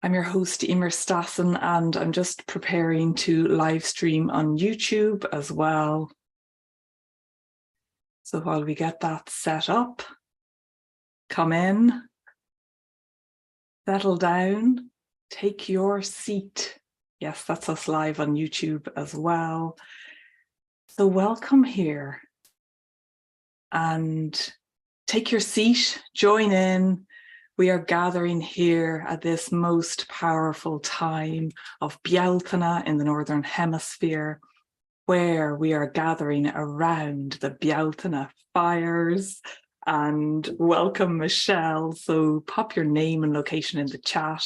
I'm your host, Emer Stassen, and I'm just preparing to live stream on YouTube as well. So while we get that set up, come in, settle down, take your seat. Yes, that's us live on YouTube as well. So welcome here and take your seat, join in. We are gathering here at this most powerful time of Bealtaine in the Northern Hemisphere, where we are gathering around the Bealtaine fires. And welcome, Michelle. So pop your name and location in the chat,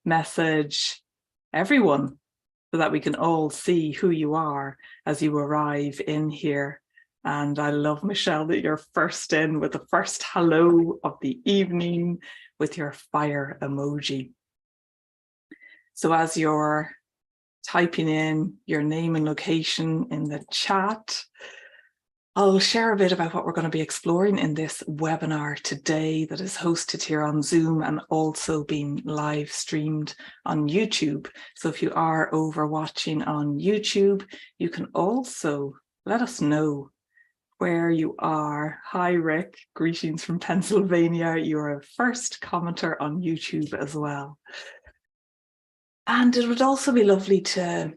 message everyone so that we can all see who you are as you arrive in here. And I love, Michelle, that you're first in with the first hello of the evening with your fire emoji. So as you're typing in your name and location in the chat, I'll share a bit about what we're going to be exploring in this webinar today that is hosted here on Zoom and also being live streamed on YouTube. So if you are over watching on YouTube, you can also let us know where you are. Hi, Rick. Greetings from Pennsylvania. You're a first commenter on YouTube as well. And it would also be lovely to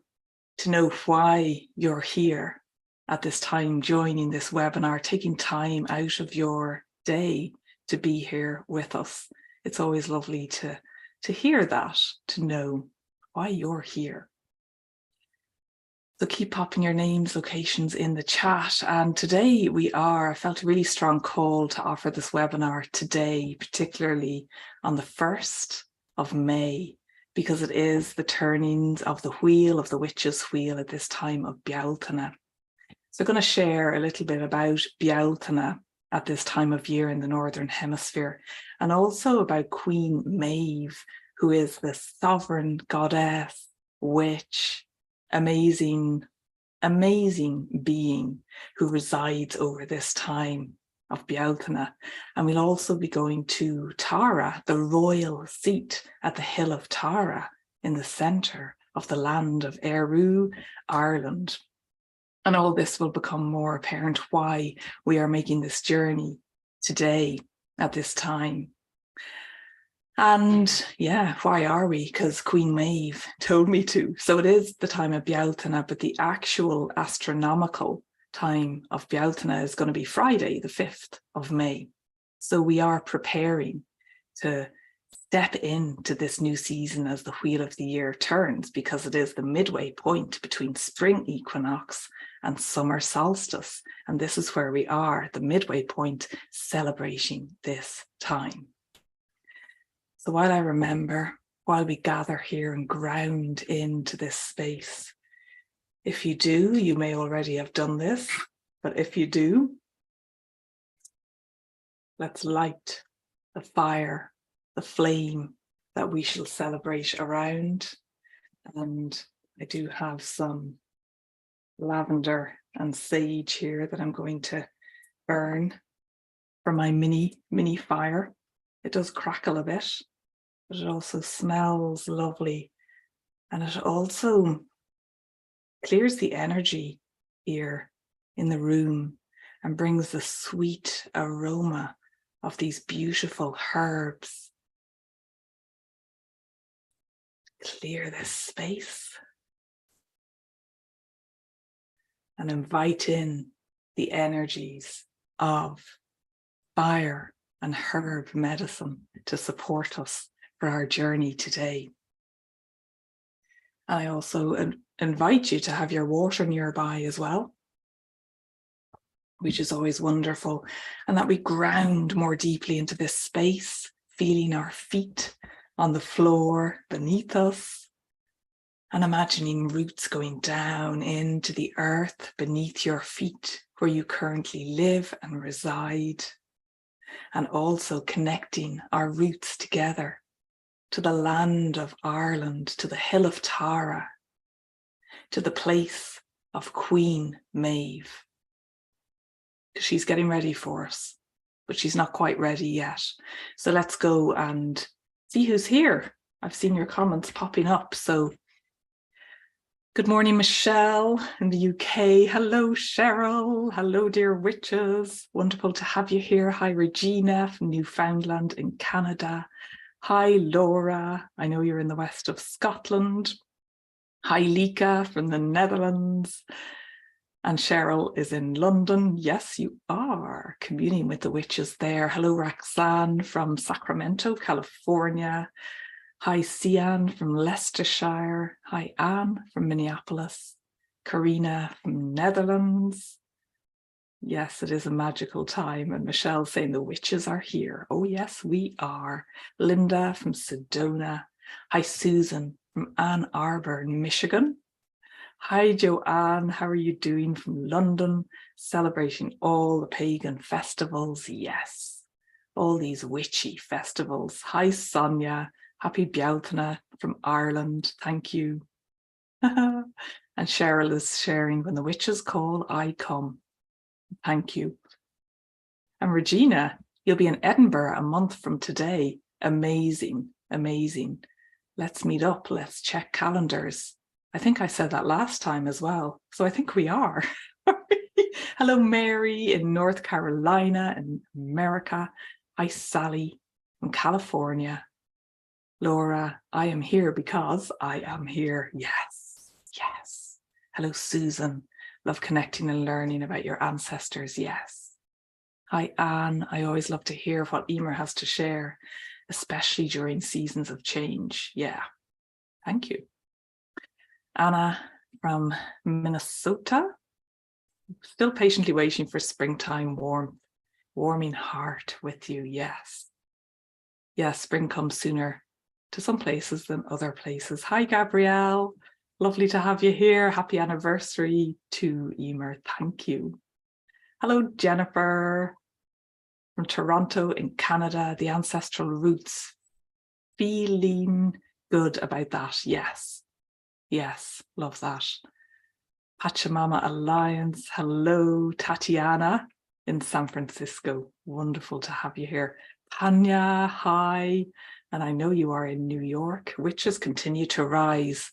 know why you're here at this time, joining this webinar, taking time out of your day to be here with us. It's always lovely to hear that, to know why you're here. So keep popping your names, locations in the chat. And today I felt a really strong call to offer this webinar today, particularly on the 1st of May, because it is the turnings of the wheel, of the witch's wheel at this time of Bealtaine. So I'm going to share a little bit about Bealtaine at this time of year in the Northern Hemisphere, and also about Queen Maebh, who is the sovereign goddess, witch, amazing being who resides over this time of Bealtaine. And we'll also be going to Tara, the royal seat at the hill of Tara in the centre of the land of Eru, Ireland. And all this will become more apparent why we are making this journey today at this time. And yeah, why are we? Because Queen Maebh told me to. So it is the time of Bealtaine, but the actual astronomical time of Bealtaine is going to be Friday, the 5th of May. So we are preparing to step into this new season as the wheel of the year turns, because it is the midway point between spring equinox and summer solstice. And this is where we are, the midway point, celebrating this time. So while I remember, while we gather here and ground into this space, if you do, you may already have done this, but if you do, let's light the fire, the flame that we shall celebrate around. And I do have some lavender and sage here that I'm going to burn for my mini fire. It does crackle a bit, but it also smells lovely. And it also clears the energy here in the room and brings the sweet aroma of these beautiful herbs. Clear this space and invite in the energies of fire and herb medicine to support us for our journey today. I also invite you to have your water nearby as well, which is always wonderful, and that we ground more deeply into this space, feeling our feet on the floor beneath us, and imagining roots going down into the earth beneath your feet where you currently live and reside, and also connecting our roots together to the land of Ireland, to the hill of Tara, to the place of Queen Maebh. She's getting ready for us, but she's not quite ready yet. So let's go and see who's here I've seen your comments popping up. So good morning, Michelle in the UK. Hello, Cheryl. Hello, dear witches. Wonderful to have you here. Hi, Regina from Newfoundland in Canada. Hi, Laura. I know you're in the west of Scotland. Hi, Lika from the Netherlands. And Cheryl is in London. Yes, you are communing with the witches there. Hello, Roxanne from Sacramento, California. Hi, Sian from Leicestershire. Hi, Anne from Minneapolis. Karina from Netherlands. Yes, it is a magical time. And Michelle's saying the witches are here. Oh, yes, we are. Linda from Sedona. Hi, Susan from Ann Arbor, Michigan. Hi, Joanne. How are you doing from London? Celebrating all the pagan festivals. Yes, all these witchy festivals. Hi, Sonia. Happy Bealtaine from Ireland. Thank you. And Cheryl is sharing, when the witches call, I come. Thank you. And Regina, you'll be in Edinburgh a month from today. Amazing, amazing. Let's meet up. Let's check calendars. I think I said that last time as well. So I think we are. Hello, Mary in North Carolina in America. Hi, Sally from California. Laura, I am here because I am here. Yes, yes. Hello, Susan. Love connecting and learning about your ancestors. Yes. Hi, Anne. I always love to hear what Emer has to share, especially during seasons of change. Yeah. Thank you. Anna from Minnesota. Still patiently waiting for springtime warmth. Warming heart with you. Yes. Yes, spring comes sooner to some places than other places. Hi, Gabrielle. Lovely to have you here. Happy anniversary to Emer. Thank you. Hello, Jennifer from Toronto in Canada. The ancestral roots. Feeling good about that. Yes. Yes, love that. Pachamama Alliance. Hello, Tatiana in San Francisco. Wonderful to have you here. Tanya, hi. And I know you are in New York. Witches continue to rise.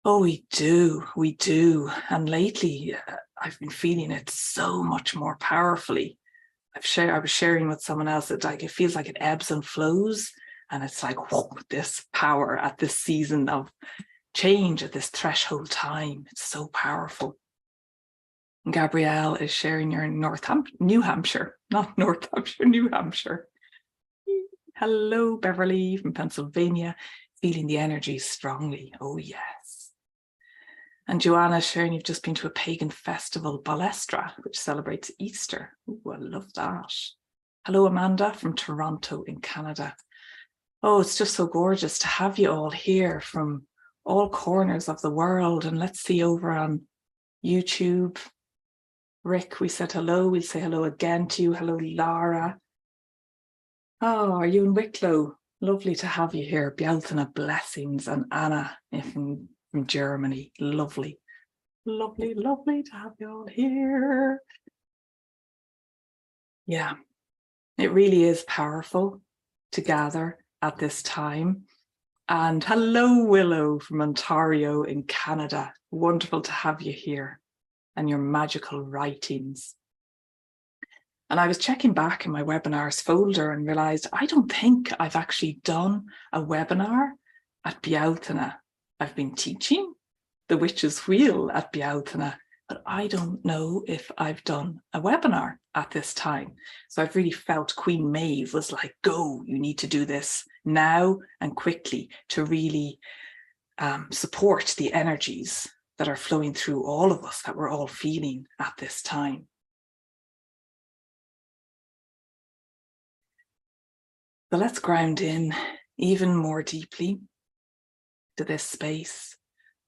Oh, we do. We do. And lately, I've been feeling it so much more powerfully. I was sharing with someone else that it feels like it ebbs and flows. And it's like, whoa, this power at this season of change, at this threshold time. It's so powerful. And Gabrielle is sharing you're in New Hampshire, not North Hampshire, New Hampshire. Hello, Beverly from Pennsylvania, feeling the energy strongly. Oh, yes. And Joanna sharing you've just been to a pagan festival, Balestra, which celebrates Easter. Oh, I love that. Hello, Amanda from Toronto in Canada. Oh, it's just so gorgeous to have you all here from all corners of the world. And let's see over on YouTube. Rick, we said hello. We'll say hello again to you. Hello, Lara. Oh, are you in Wicklow? Lovely to have you here. Bealtaine, blessings. And Anna from Germany. Lovely. Lovely, lovely to have you all here. Yeah, it really is powerful to gather at this time. And hello, Willow from Ontario in Canada. Wonderful to have you here and your magical writings. And I was checking back in my webinars folder and realized I don't think I've actually done a webinar at Bealtaine. I've been teaching the Witch's Wheel at Bealtaine, but I don't know if I've done a webinar at this time. So I've really felt Queen Maebh was like, go, you need to do this now and quickly to really support the energies that are flowing through all of us that we're all feeling at this time. So let's ground in even more deeply to this space.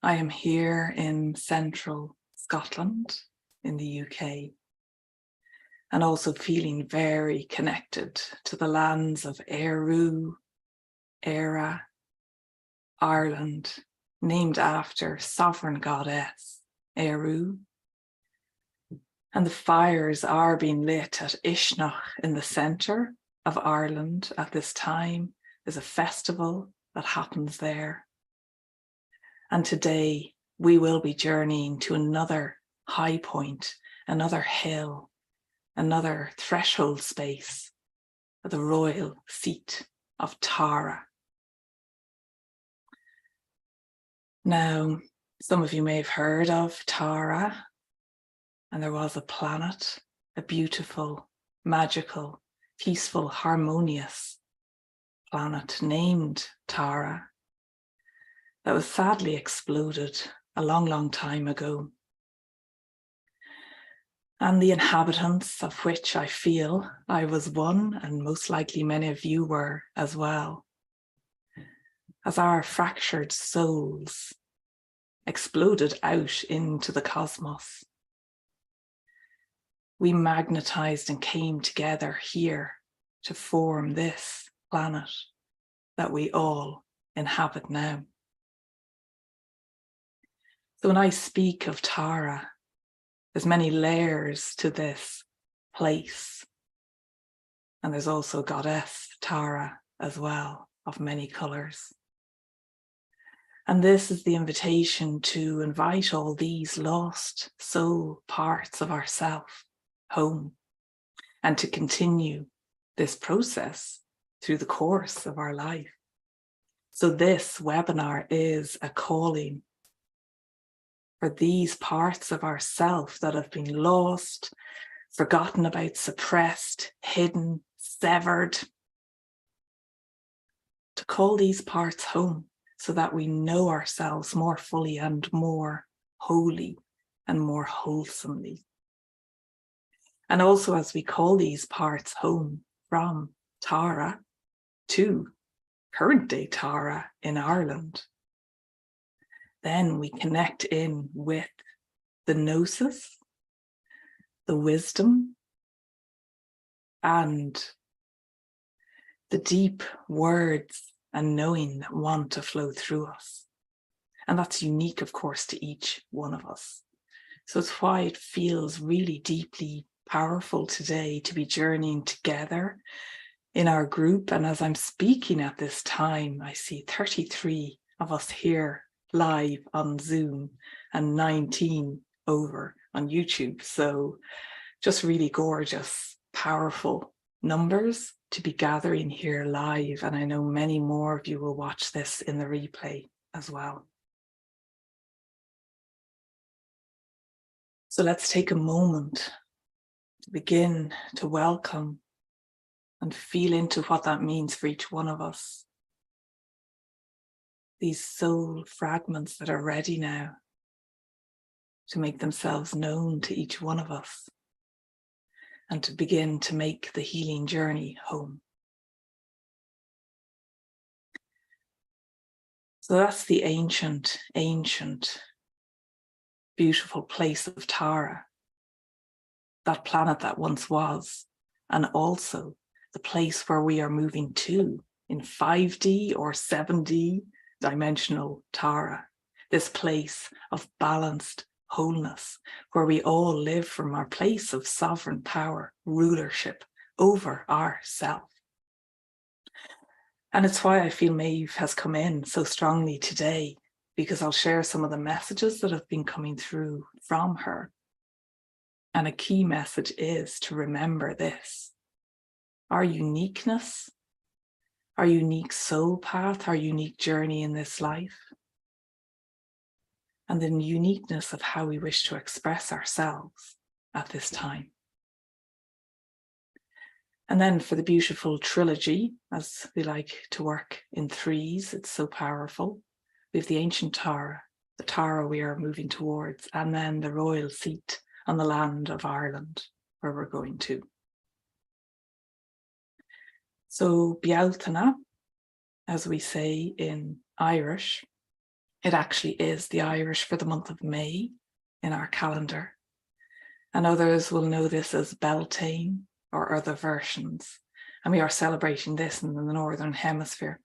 I am here in central Scotland in the UK, and also feeling very connected to the lands of Eru, Era, Ireland, named after sovereign goddess Eru. And the fires are being lit at Ishnach in the centre of Ireland at this time. There's a festival that happens there. And today we will be journeying to another high point, another hill, another threshold space, the royal seat of Tara. Now, some of you may have heard of Tara, and there was a planet, a beautiful, magical, peaceful, harmonious planet named Tara that was sadly exploded a long, long time ago. And the inhabitants of which I feel I was one, and most likely many of you were as well, as our fractured souls exploded out into the cosmos. We magnetized and came together here to form this planet that we all inhabit now. So when I speak of Tara, there's many layers to this place. And there's also goddess Tara as well, of many colors. And this is the invitation to invite all these lost soul parts of ourself home, and to continue this process through the course of our life. So this webinar is a calling for these parts of ourself that have been lost, forgotten about, suppressed, hidden, severed, to call these parts home, so that we know ourselves more fully and more wholly and more wholesomely. And also, as we call these parts home from Tara to current day Tara in Ireland, then we connect in with the gnosis, the wisdom, and the deep words and knowing that want to flow through us. And that's unique, of course, to each one of us. So it's why it feels really deeply powerful today to be journeying together in our group. And as I'm speaking at this time, I see 33 of us here live on Zoom and 19 over on YouTube. So just really gorgeous, powerful numbers to be gathering here live. And I know many more of you will watch this in the replay as well. So let's take a moment to begin to welcome and feel into what that means for each one of us. These soul fragments that are ready now to make themselves known to each one of us, and to begin to make the healing journey home. So that's the ancient, beautiful place of Tara, that planet that once was, and also the place where we are moving to in 5D or 7D dimensional Tara, this place of balanced wholeness, where we all live from our place of sovereign power, rulership over ourself. And it's why I feel Maebh has come in so strongly today, because I'll share some of the messages that have been coming through from her. And a key message is to remember this: our uniqueness, our unique soul path, our unique journey in this life, and the uniqueness of how we wish to express ourselves at this time. And then for the beautiful trilogy, as we like to work in threes, it's so powerful. We have the ancient Tara, the Tara we are moving towards, and then the royal seat on the land of Ireland, where we're going to. So Bealtaine, as we say in Irish, it actually is the Irish for the month of May in our calendar. And others will know this as Bealtaine or other versions. And we are celebrating this in the Northern Hemisphere.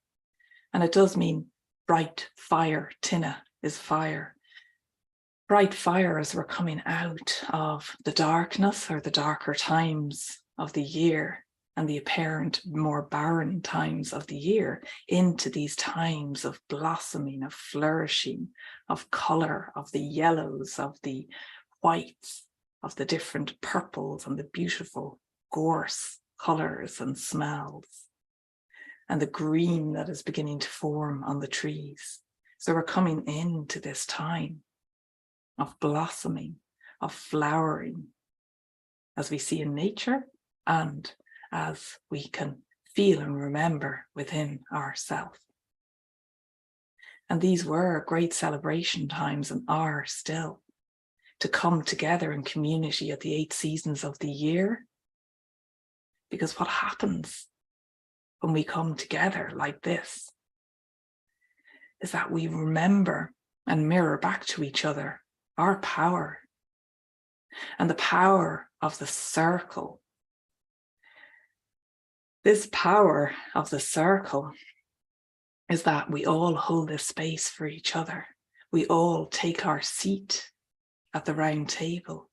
And it does mean bright fire. Tinna is fire. Bright fire as we're coming out of the darkness or the darker times of the year and the apparent more barren times of the year into these times of blossoming, of flourishing, of colour, of the yellows, of the whites, of the different purples and the beautiful gorse colours and smells, and the green that is beginning to form on the trees. So we're coming into this time of blossoming, of flowering, as we see in nature and as we can feel and remember within ourselves. And these were great celebration times and are still, to come together in community at the 8 seasons of the year. Because what happens when we come together like this is that we remember and mirror back to each other our power and the power of the circle. This power of the circle is that we all hold this space for each other. We all take our seat at the round table,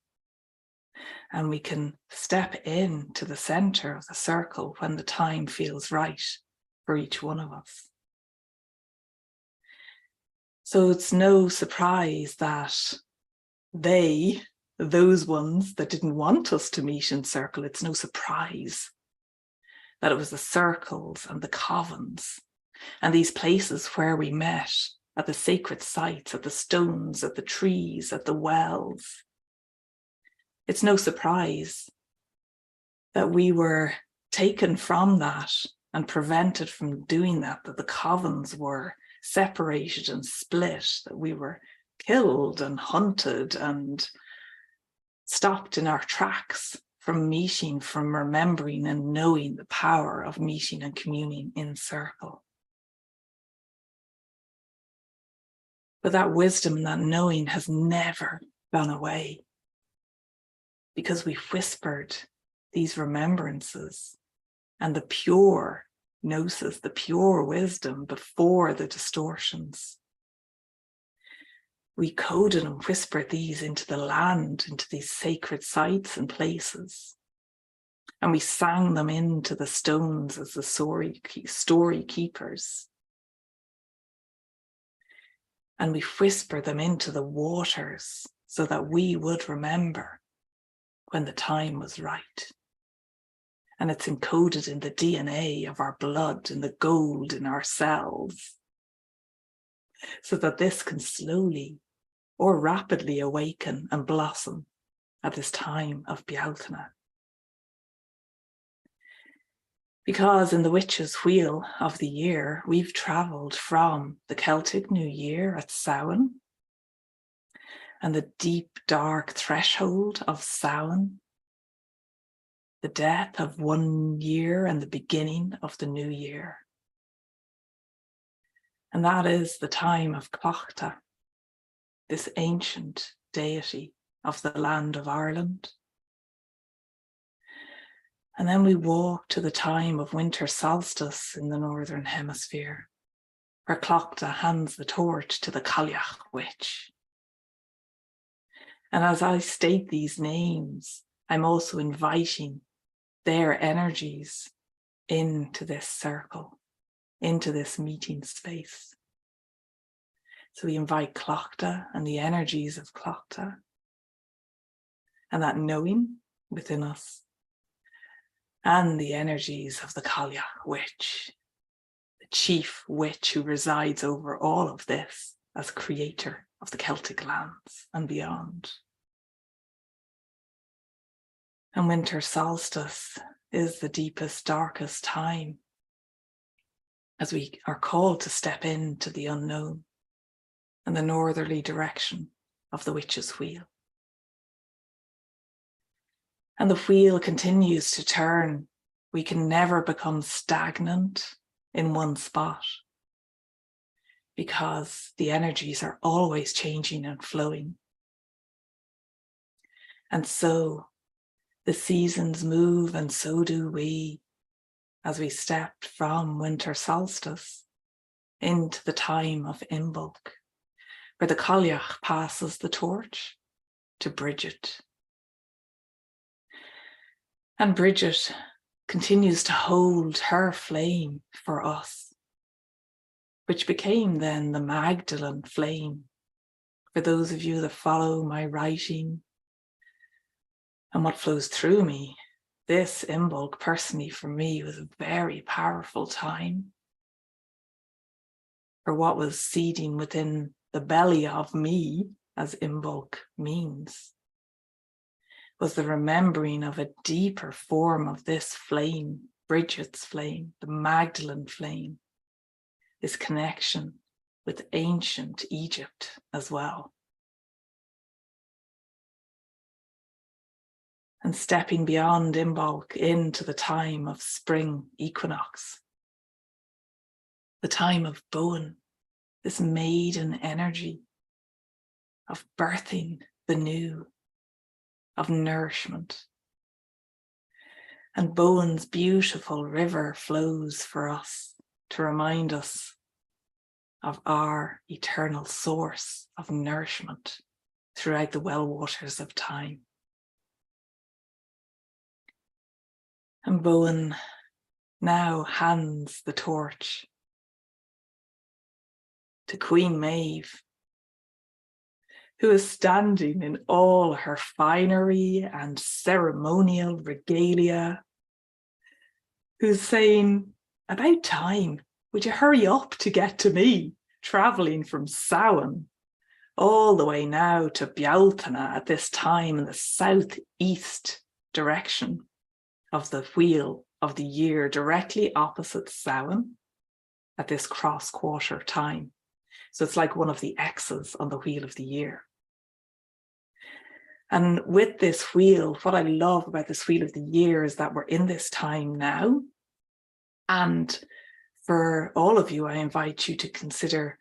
and we can step into the center of the circle when the time feels right for each one of us. So it's no surprise that those ones that didn't want us to meet in circle, it's no surprise that it was the circles and the covens and these places where we met, at the sacred sites, at the stones, at the trees, at the wells. It's no surprise that we were taken from that and prevented from doing that, that the covens were separated and split, that we were killed and hunted and stopped in our tracks from meeting, from remembering and knowing the power of meeting and communing in circle. But that wisdom and that knowing has never gone away, because we whispered these remembrances and the pure gnosis, the pure wisdom before the distortions. We coded and whispered these into the land, into these sacred sites and places. And we sang them into the stones as the story keepers. And we whispered them into the waters so that we would remember when the time was right. And it's encoded in the DNA of our blood, in the gold in our cells, so that this can slowly or rapidly awaken and blossom at this time of Bealtaine. Because in the witch's wheel of the year, we've travelled from the Celtic New Year at Samhain and the deep, dark threshold of Samhain, the death of one year and the beginning of the new year. And that is the time of Clochta, this ancient deity of the land of Ireland. And then we walk to the time of winter solstice in the Northern Hemisphere, where Clochta hands the torch to the Cailleach witch. And as I state these names, I'm also inviting their energies into this circle, into this meeting space. So we invite Clochta and the energies of Clochta and that knowing within us, and the energies of the Cailleach witch, the chief witch who resides over all of this as creator of the Celtic lands and beyond. And winter solstice is the deepest, darkest time as we are called to step into the unknown and the northerly direction of the witch's wheel. And the wheel continues to turn. We can never become stagnant in one spot because the energies are always changing and flowing. And so the seasons move, and so do we, as we stepped from winter solstice into the time of Imbolc, where the Cailleach passes the torch to Bridget. And Bridget continues to hold her flame for us, which became then the Magdalene flame. For those of you that follow my writing and what flows through me, this Imbolc personally for me was a very powerful time. For what was seeding within the belly of me, as Imbolc means, was the remembering of a deeper form of this flame, Bridget's flame, the Magdalene flame, this connection with ancient Egypt as well. And stepping beyond Imbolc into the time of spring equinox, the time of Bowen, this maiden energy of birthing the new, of nourishment. And Bowen's beautiful river flows for us to remind us of our eternal source of nourishment throughout the well waters of time. And Bowen now hands the torch to Queen Maebh, who is standing in all her finery and ceremonial regalia, who's saying, about time, would you hurry up to get to me, travelling from Samhain all the way now to Bealtaine at this time in the southeast direction of the wheel of the year, directly opposite Samhain at this cross quarter time. So it's like one of the X's on the wheel of the year. And with this wheel, what I love about this wheel of the year is that we're in this time now. And for all of you, I invite you to consider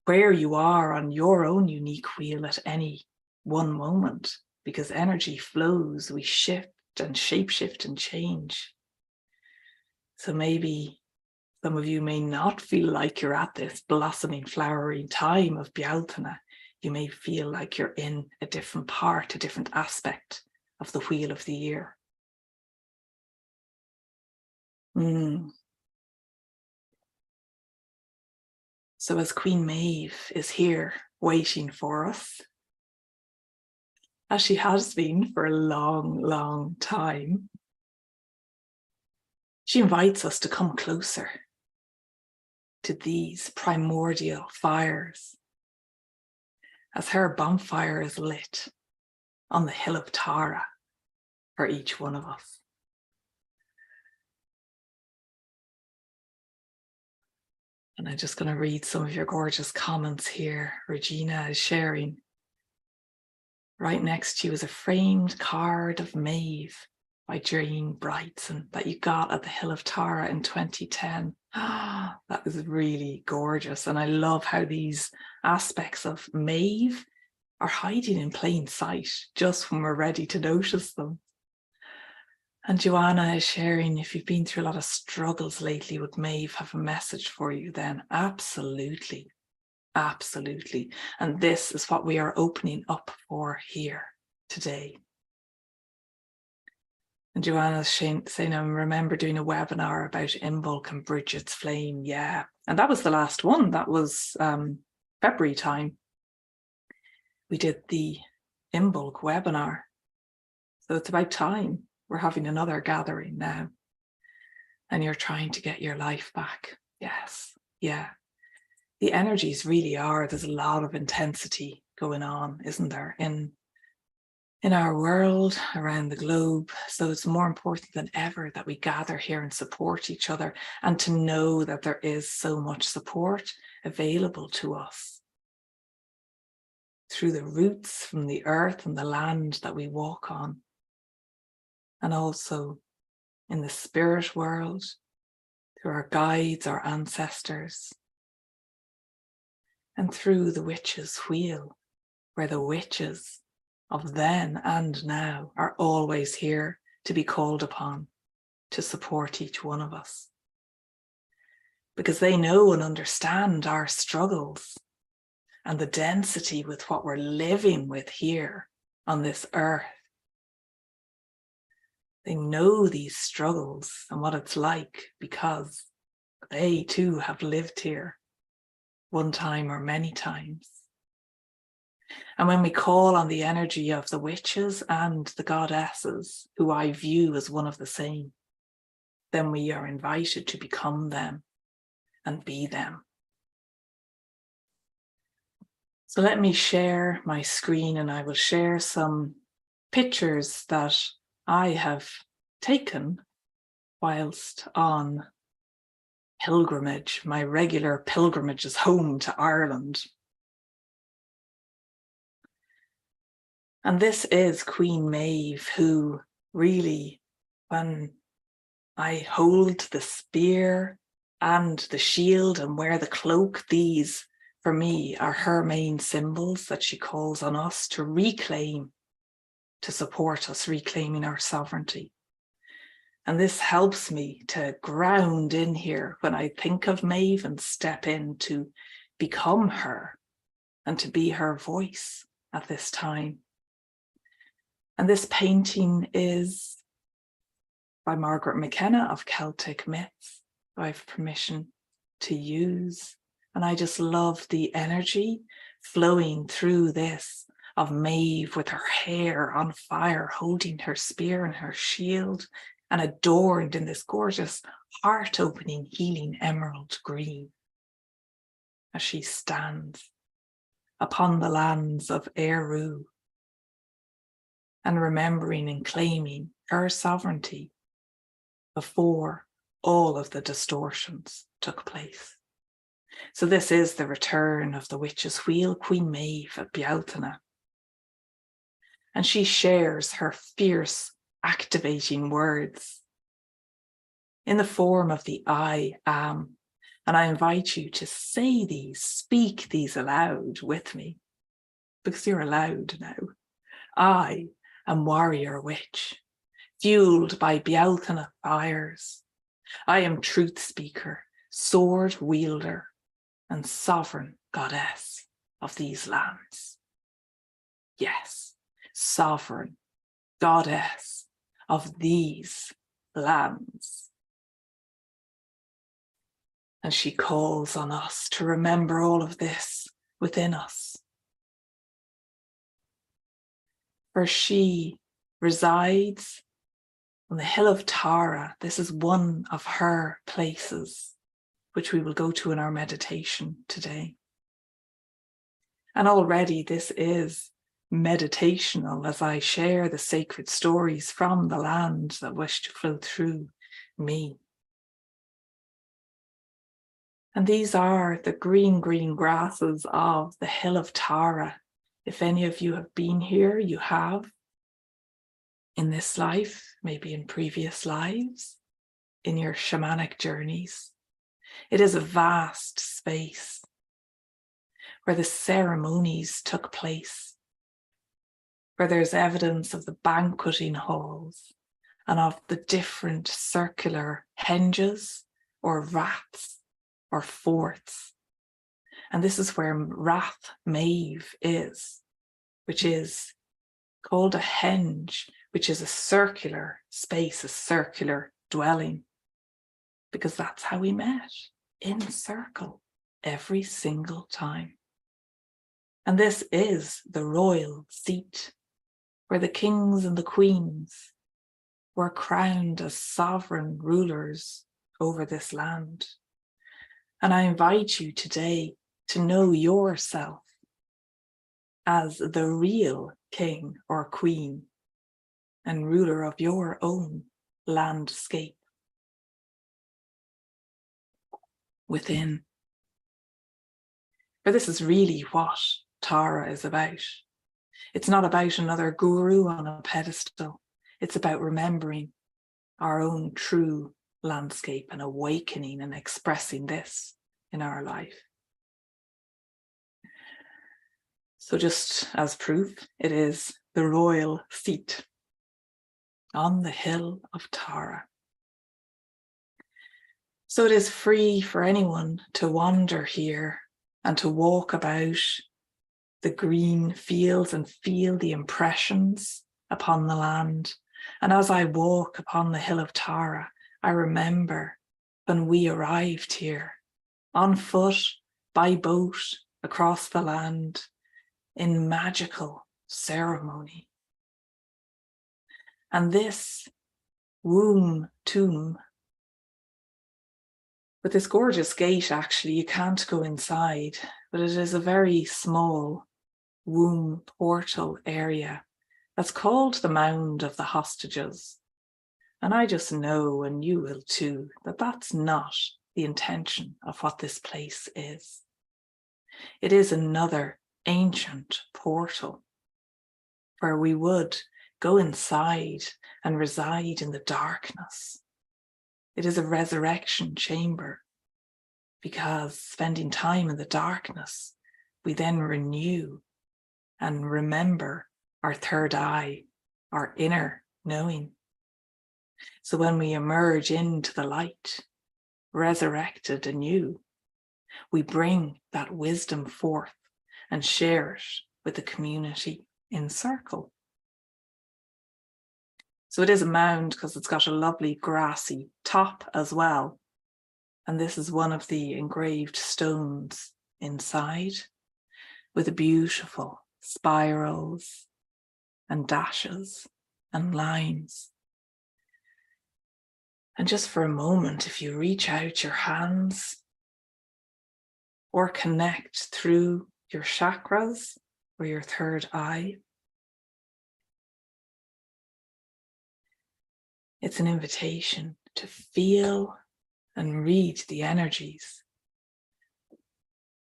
where you are on your own unique wheel at any one moment, because energy flows, we shift and shapeshift and change. So maybe some of you may not feel like you're at this blossoming, flowering time of Bealtaine. You may feel like you're in a different part, a different aspect of the wheel of the year. So as Queen Maebh is here waiting for us, as she has been for a long, long time, she invites us to come closer to these primordial fires as her bonfire is lit on the hill of Tara for each one of us. And I'm just going to read some of your gorgeous comments here. Regina is sharing. Right next to you is a framed card of Maeve by Jane Brightson that you got at the Hill of Tara in 2010. That is really gorgeous. And I love how these aspects of Maeve are hiding in plain sight just when we're ready to notice them. And Joanna is sharing, if you've been through a lot of struggles lately with Maeve, have a message for you then. Absolutely. Absolutely. And this is what we are opening up for here today. And Joanna's saying, I remember doing a webinar about Imbolc and Bridget's flame. Yeah. And that was the last one. That was February time. We did the Imbolc webinar. So it's about time. We're having another gathering now. And you're trying to get your life back. Yes. Yeah. The energies really are, there's a lot of intensity going on, isn't there, in our world, around the globe. So it's more important than ever that we gather here and support each other, and to know that there is so much support available to us through the roots from the earth and the land that we walk on, and also in the spirit world, through our guides, our ancestors, and through the witch's wheel, where the witches of then and now are always here to be called upon to support each one of us. Because they know and understand our struggles and the density with what we're living with here on this earth. They know these struggles and what it's like because they too have lived here one time or many times. And when we call on the energy of the witches and the goddesses, who I view as one of the same, then we are invited to become them and be them. So let me share my screen, and I will share some pictures that I have taken whilst on pilgrimage, my regular pilgrimages home to Ireland. And this is Queen Maebh, who really, when I hold the spear and the shield and wear the cloak, these for me are her main symbols that she calls on us to reclaim, to support us reclaiming our sovereignty. And this helps me to ground in here when I think of Maebh and step in to become her and to be her voice at this time. And this painting is by Margaret McKenna of Celtic Myths, who I have permission to use. And I just love the energy flowing through this of Maebh with her hair on fire, holding her spear and her shield, and adorned in this gorgeous heart-opening, healing emerald green as she stands upon the lands of Eru and remembering and claiming her sovereignty before all of the distortions took place. So this is the return of the witch's wheel, Queen Maebh at Bealtaine. And she shares her fierce, activating words in the form of the I am. And I invite you to say these, speak these aloud with me, because you're allowed now. I am warrior witch, fueled by Bealtaine fires. I am truth speaker, sword wielder, and sovereign goddess of these lands. Yes, sovereign goddess of these lands. And she calls on us to remember all of this within us. For she resides on the hill of Tara. This is one of her places, which we will go to in our meditation today. And already this is meditational as I share the sacred stories from the land that wish to flow through me. And these are the green grasses of the hill of Tara. If any of you have been here, you have in this life, maybe in previous lives, in your shamanic journeys. It is a vast space where the ceremonies took place, where there's evidence of the banqueting halls and of the different circular henges or raths or forts. And this is where Rath Maebh is, which is called a henge, which is a circular space, a circular dwelling, because that's how we met, in a circle, every single time. And this is the royal seat, where the kings and the queens were crowned as sovereign rulers over this land. And I invite you today to know yourself as the real king or queen and ruler of your own landscape within. For this is really what Tara is about. It's not about another guru on a pedestal. It's about remembering our own true landscape and awakening and expressing this in our life. So just as proof, it is the royal seat on the hill of Tara. So it is free for anyone to wander here and to walk about the green fields and feel the impressions upon the land And as I walk upon the hill of Tara, I remember when we arrived here, on foot, by boat, across the land, in magical ceremony. And this womb tomb, with this gorgeous gate, actually, you can't go inside, but it is a very small womb portal area that's called the Mound of the Hostages. And I just know, and you will too, that that's not the intention of what this place is. It is another ancient portal where we would go inside and reside in the darkness. It is a resurrection chamber, because spending time in the darkness, we then renew and remember our third eye, our inner knowing. So when we emerge into the light, resurrected anew, we bring that wisdom forth and share it with the community in circle. So it is a mound because it's got a lovely grassy top as well. And this is one of the engraved stones inside, with the beautiful spirals and dashes and lines. And just for a moment, if you reach out your hands or connect through your chakras or your third eye, it's an invitation to feel and read the energies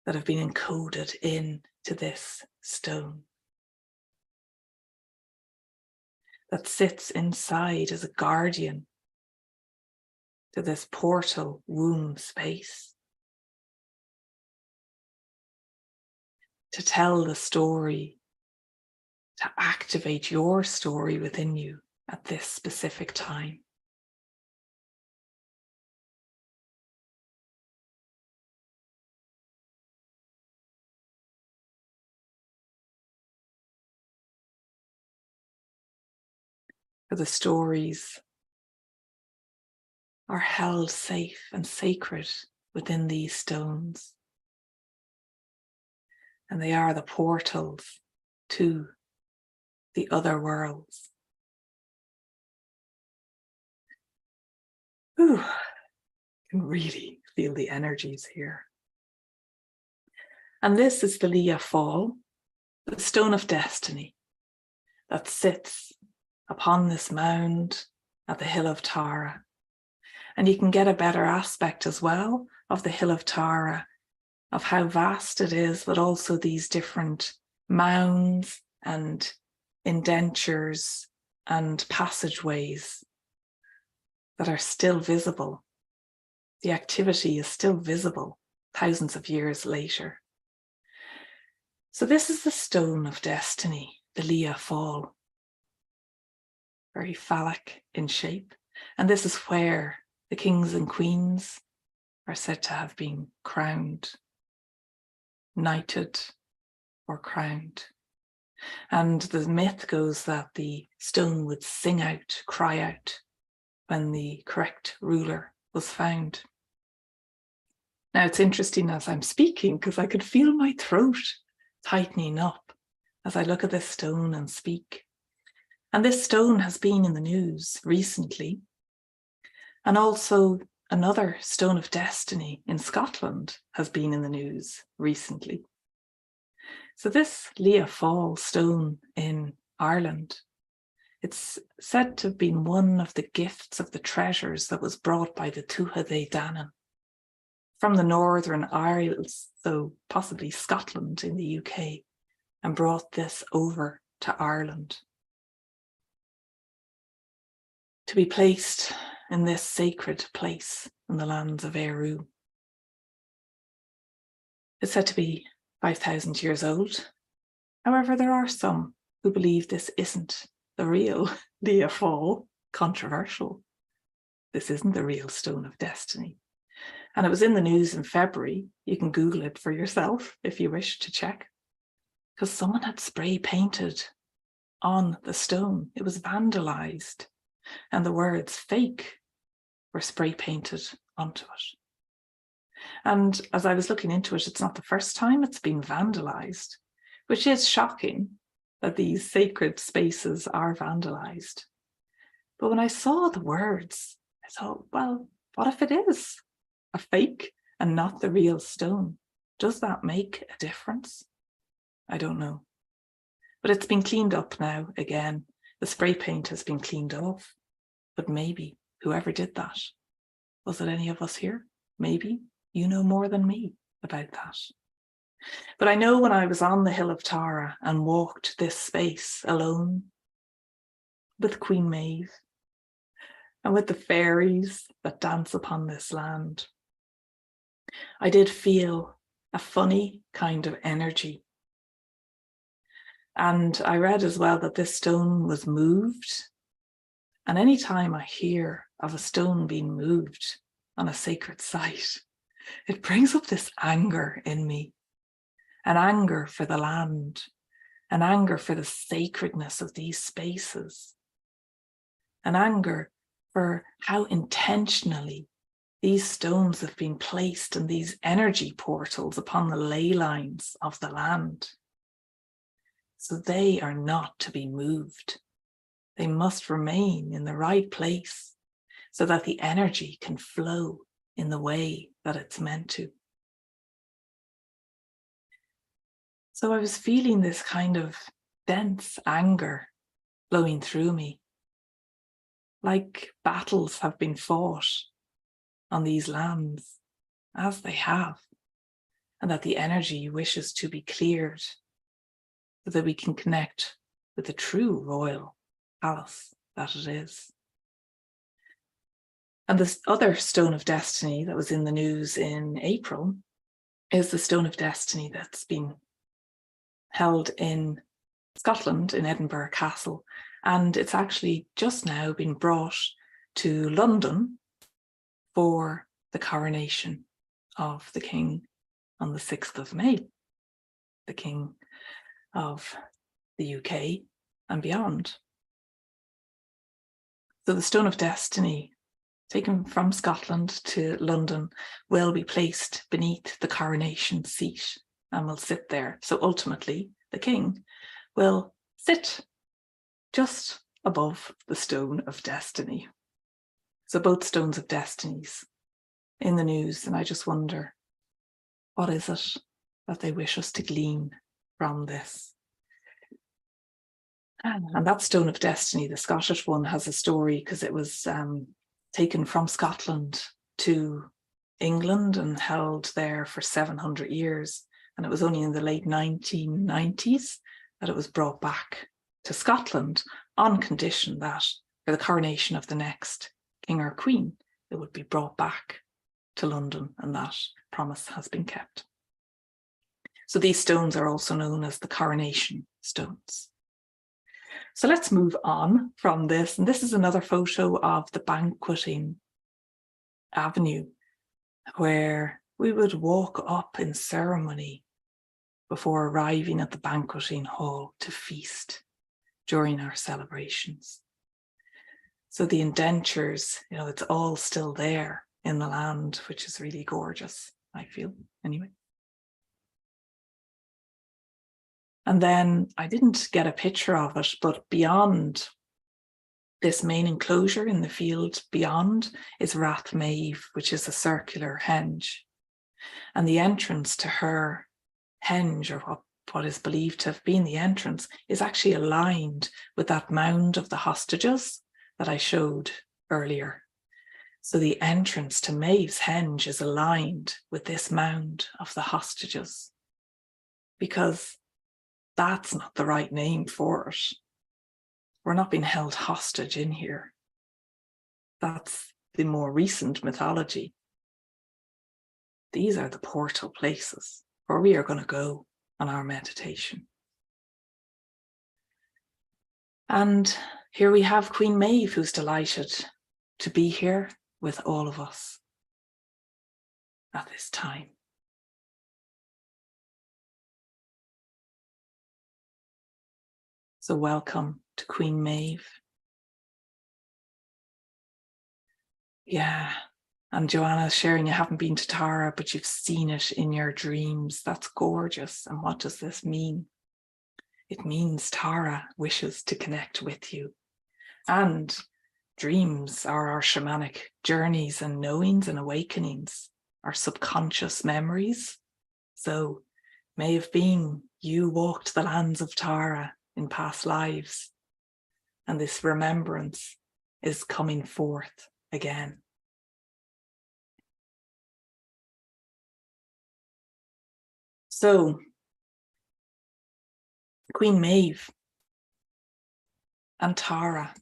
that have been encoded into this stone, that sits inside as a guardian to this portal womb space, to tell the story, to activate your story within you at this specific time. For the stories are held safe and sacred within these stones. And they are the portals to the other worlds. Ooh, I can really feel the energies here. And this is the Leah Fall, the stone of destiny that sits upon this mound at the hill of Tara. And you can get a better aspect as well of the hill of Tara, of how vast it is, but also these different mounds and indentures and passageways that are still visible. The activity is still visible thousands of years later. So this is the stone of destiny, the Leah Fall, very phallic in shape. And this is where the kings and queens are said to have been crowned, knighted or crowned. And the myth goes that the stone would sing out, cry out, when the correct ruler was found. Now it's interesting as I'm speaking, because I could feel my throat tightening up as I look at this stone and speak. And this stone has been in the news recently. And also another stone of destiny in Scotland has been in the news recently. So this Leah Fall stone in Ireland, it's said to have been one of the gifts of the treasures that was brought by the Tuatha Dé Danann from the Northern Isles, so possibly Scotland in the UK, and brought this over to Ireland to be placed in this sacred place in the lands of Eru. It's said to be 5,000 years old. However, there are some who believe this isn't the real Leah Fall. Controversial. This isn't the real stone of destiny. And it was in the news in February. You can Google it for yourself if you wish to check. Because someone had spray painted on the stone. It was vandalized, and the words fake were spray painted onto it. And as I was looking into it, it's not the first time it's been vandalized, which is shocking that these sacred spaces are vandalized. But when I saw the words, I thought, well, what if it is a fake and not the real stone? Does that make a difference? I don't know. But it's been cleaned up now again. The spray paint has been cleaned off. But maybe whoever did that, was it any of us here? Maybe you know more than me about that. But I know when I was on the Hill of Tara and walked this space alone with Queen Maebh and with the fairies that dance upon this land, I did feel a funny kind of energy. And I read as well that this stone was moved. And anytime I hear of a stone being moved on a sacred site, it brings up this anger in me, an anger for the land, an anger for the sacredness of these spaces, an anger for how intentionally these stones have been placed in these energy portals upon the ley lines of the land. So they are not to be moved. They must remain in the right place so that the energy can flow in the way that it's meant to. So I was feeling this kind of dense anger flowing through me, like battles have been fought on these lands, as they have, and that the energy wishes to be cleared so that we can connect with the true royal palace that it is. And this other stone of destiny that was in the news in April is the stone of destiny that's been held in Scotland, in Edinburgh Castle. And it's actually just now been brought to London for the coronation of the King on the 6th of May, the King of the UK and beyond. So the stone of destiny taken from Scotland to London will be placed beneath the coronation seat and will sit there. So ultimately, the king will sit just above the stone of destiny. So both stones of destinies in the news, and I just wonder, what is it that they wish us to glean from this? And that stone of destiny, the Scottish one, has a story because it was taken from Scotland to England and held there for 700 years. And it was only in the late 1990s that it was brought back to Scotland on condition that for the coronation of the next king or queen, it would be brought back to London, and that promise has been kept. So these stones are also known as the coronation stones. So let's move on from this. And this is another photo of the banqueting avenue where we would walk up in ceremony before arriving at the banqueting hall to feast during our celebrations. So the indentures, it's all still there in the land, which is really gorgeous, I feel, anyway. And then I didn't get a picture of it, but beyond this main enclosure in the field beyond is Rath Maebh, which is a circular henge. And the entrance to her henge, or what is believed to have been the entrance, is actually aligned with that mound of the hostages that I showed earlier. So the entrance to Maebh's henge is aligned with this mound of the hostages, because that's not the right name for it. We're not being held hostage in here. That's the more recent mythology. These are the portal places where we are going to go on our meditation. And here we have Queen Maebh, who's delighted to be here with all of us at this time. So welcome to Queen Maebh. Yeah, and Joanna's sharing you haven't been to Tara, but you've seen it in your dreams. That's gorgeous. And what does this mean? It means Tara wishes to connect with you. And dreams are our shamanic journeys and knowings and awakenings, our subconscious memories. So may have been you walked the lands of Tara in past lives, and this remembrance is coming forth again. So, Queen Maebh and Tara,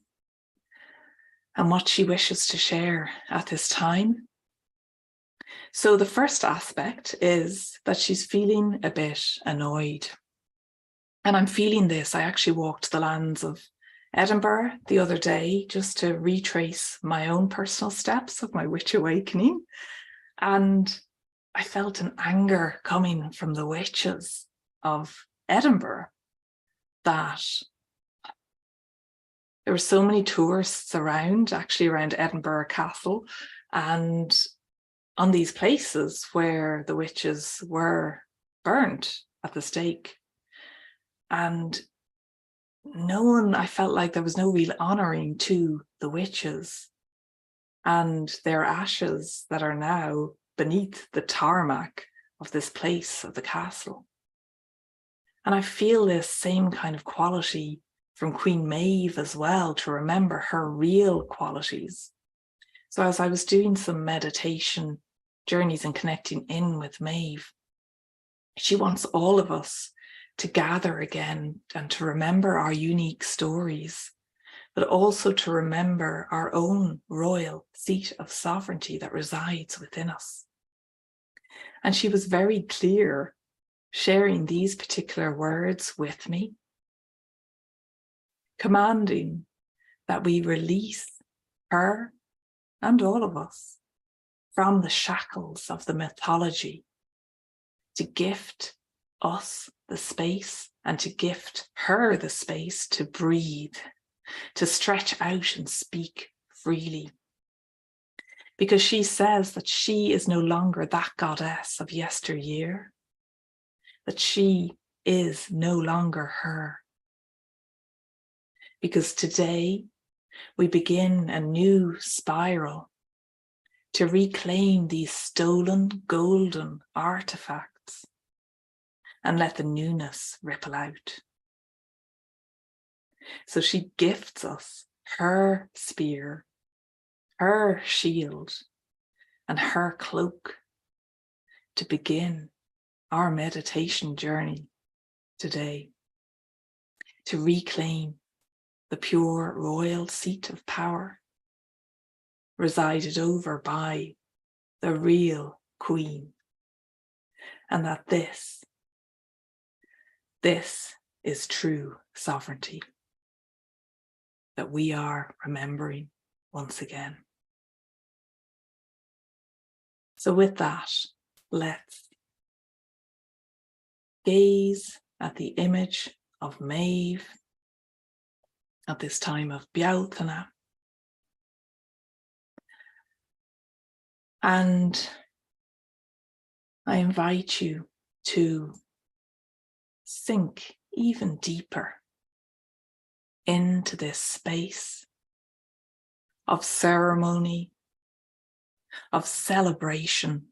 and what she wishes to share at this time. So the first aspect is that she's feeling a bit annoyed. And I'm feeling this. I actually walked the lands of Edinburgh the other day just to retrace my own personal steps of my witch awakening. And I felt an anger coming from the witches of Edinburgh that there were so many tourists around, actually around Edinburgh Castle, and on these places where the witches were burnt at the stake. And I felt like there was no real honouring to the witches and their ashes that are now beneath the tarmac of this place of the castle. And I feel this same kind of quality from Queen Maebh as well, to remember her real qualities. So as I was doing some meditation journeys and connecting in with Maebh, she wants all of us to gather again and to remember our unique stories, but also to remember our own royal seat of sovereignty that resides within us. And she was very clear sharing these particular words with me, commanding that we release her and all of us from the shackles of the mythology, to gift us the space and to gift her the space to breathe, to stretch out and speak freely. Because she says that she is no longer that goddess of yesteryear, that she is no longer her. Because today we begin a new spiral to reclaim these stolen golden artifacts and let the newness ripple out. So she gifts us her spear, her shield, and her cloak to begin our meditation journey today, to reclaim the pure royal seat of power resided over by the real queen, and that this is true sovereignty that we are remembering once again. So with that, let's gaze at the image of Maebh at this time of Bealtaine. And I invite you to sink even deeper into this space of ceremony, of celebration,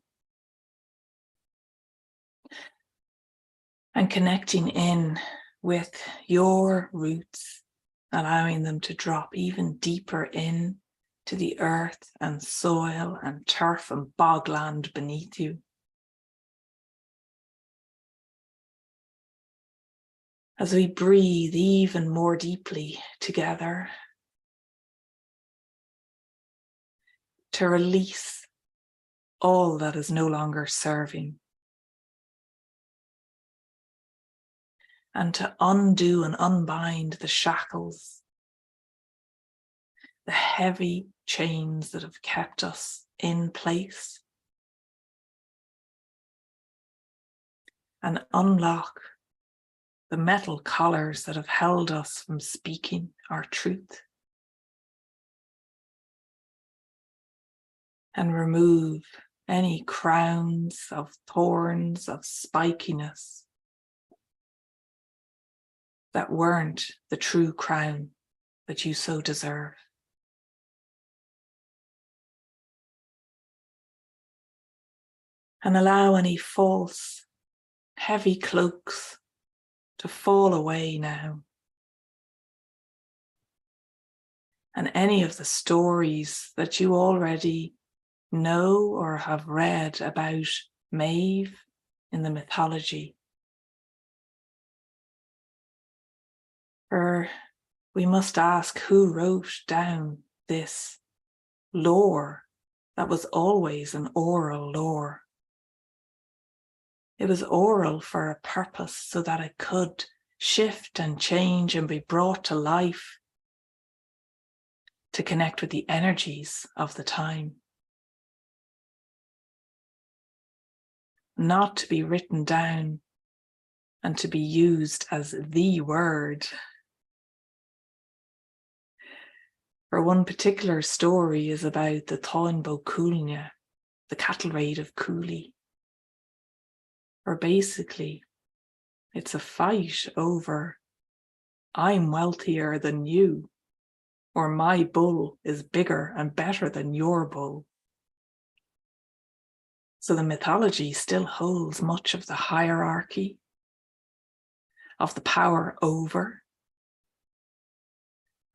and connecting in with your roots, allowing them to drop even deeper in to the earth and soil and turf and bogland beneath you. As we breathe even more deeply together, to release all that is no longer serving, and to undo and unbind the shackles, the heavy chains that have kept us in place, and unlock the metal collars that have held us from speaking our truth. And remove any crowns of thorns, of spikiness that weren't the true crown that you so deserve. And allow any false, heavy cloaks to fall away now. And any of the stories that you already know or have read about Maebh in the mythology. For we must ask who wrote down this lore that was always an oral lore. It was oral for a purpose so that it could shift and change and be brought to life to connect with the energies of the time. Not to be written down and to be used as the word. For one particular story is about the Táin Bó Cúailnge, the cattle raid of Cooley. Or basically, it's a fight over, I'm wealthier than you, or my bull is bigger and better than your bull. So the mythology still holds much of the hierarchy, of the power over,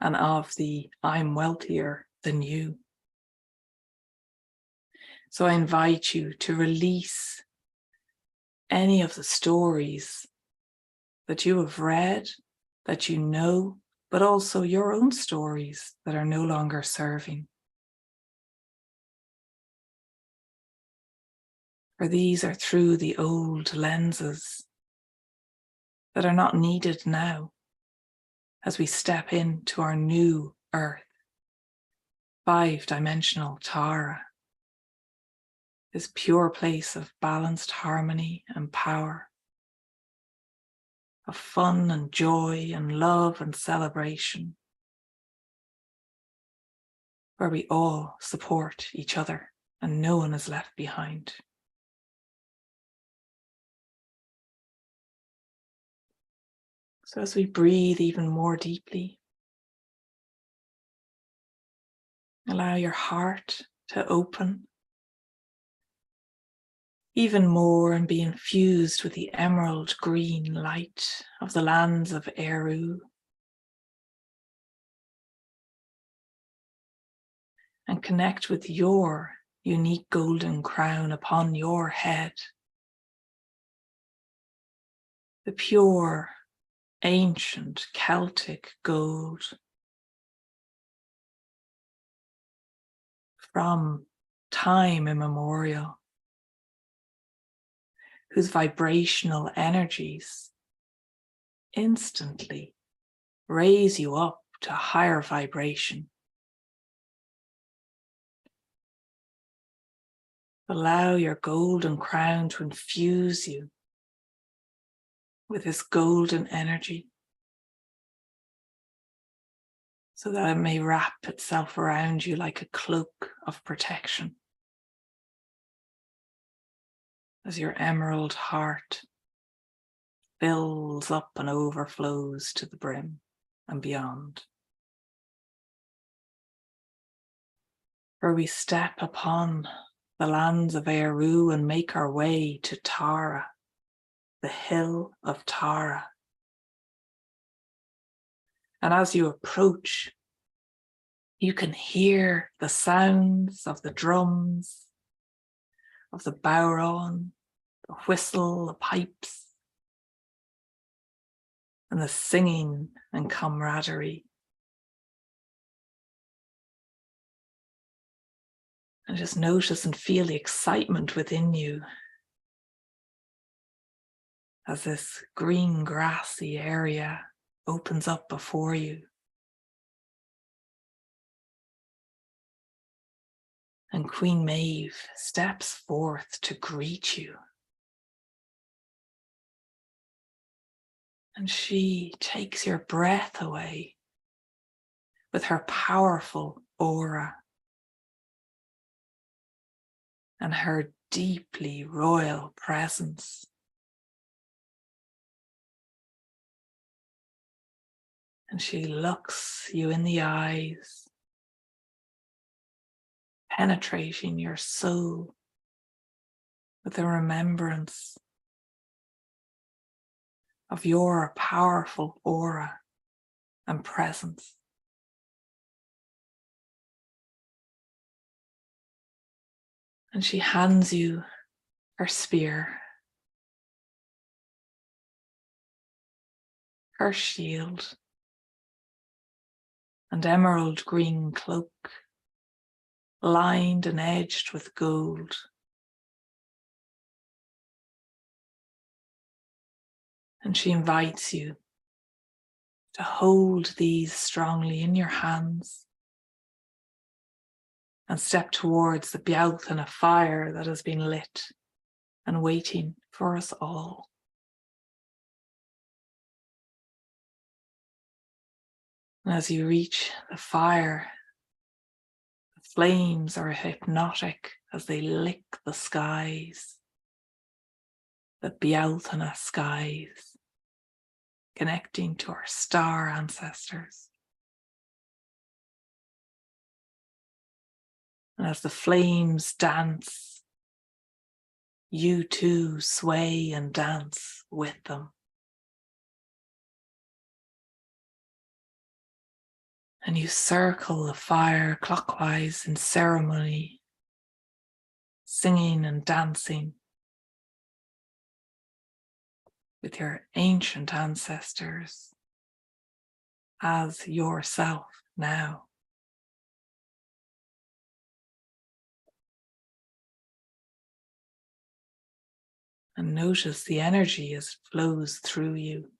and of the I'm wealthier than you. So I invite you to release any of the stories that you have read, that you know, but also your own stories that are no longer serving. For these are through the old lenses that are not needed now as we step into our new earth, 5-dimensional Tara, this pure place of balanced harmony and power, of fun and joy and love and celebration, where we all support each other and no one is left behind. So as we breathe even more deeply, allow your heart to open even more and be infused with the emerald green light of the lands of Eru. And connect with your unique golden crown upon your head. The pure, ancient Celtic gold from time immemorial, whose vibrational energies instantly raise you up to higher vibration. Allow your golden crown to infuse you with this golden energy so that it may wrap itself around you like a cloak of protection as your emerald heart fills up and overflows to the brim and beyond. For we step upon the lands of Eru and make our way to Tara, the hill of Tara. And as you approach, you can hear the sounds of the drums, of the bowron, the whistle, the pipes, and the singing and camaraderie. And just notice and feel the excitement within you as this green grassy area opens up before you. And Queen Maebh steps forth to greet you. And she takes your breath away with her powerful aura and her deeply royal presence. And she looks you in the eyes, penetrating your soul with a remembrance of your powerful aura and presence. And she hands you her spear, her shield, and emerald green cloak, lined and edged with gold. And she invites you to hold these strongly in your hands and step towards the Bealtaine fire that has been lit and waiting for us all. And as you reach the fire, the flames are hypnotic as they lick the skies, the Bealtaine skies, connecting to our star ancestors. And as the flames dance, you too sway and dance with them. And you circle the fire clockwise in ceremony, singing and dancing with your ancient ancestors as yourself now. And notice the energy as it flows through you,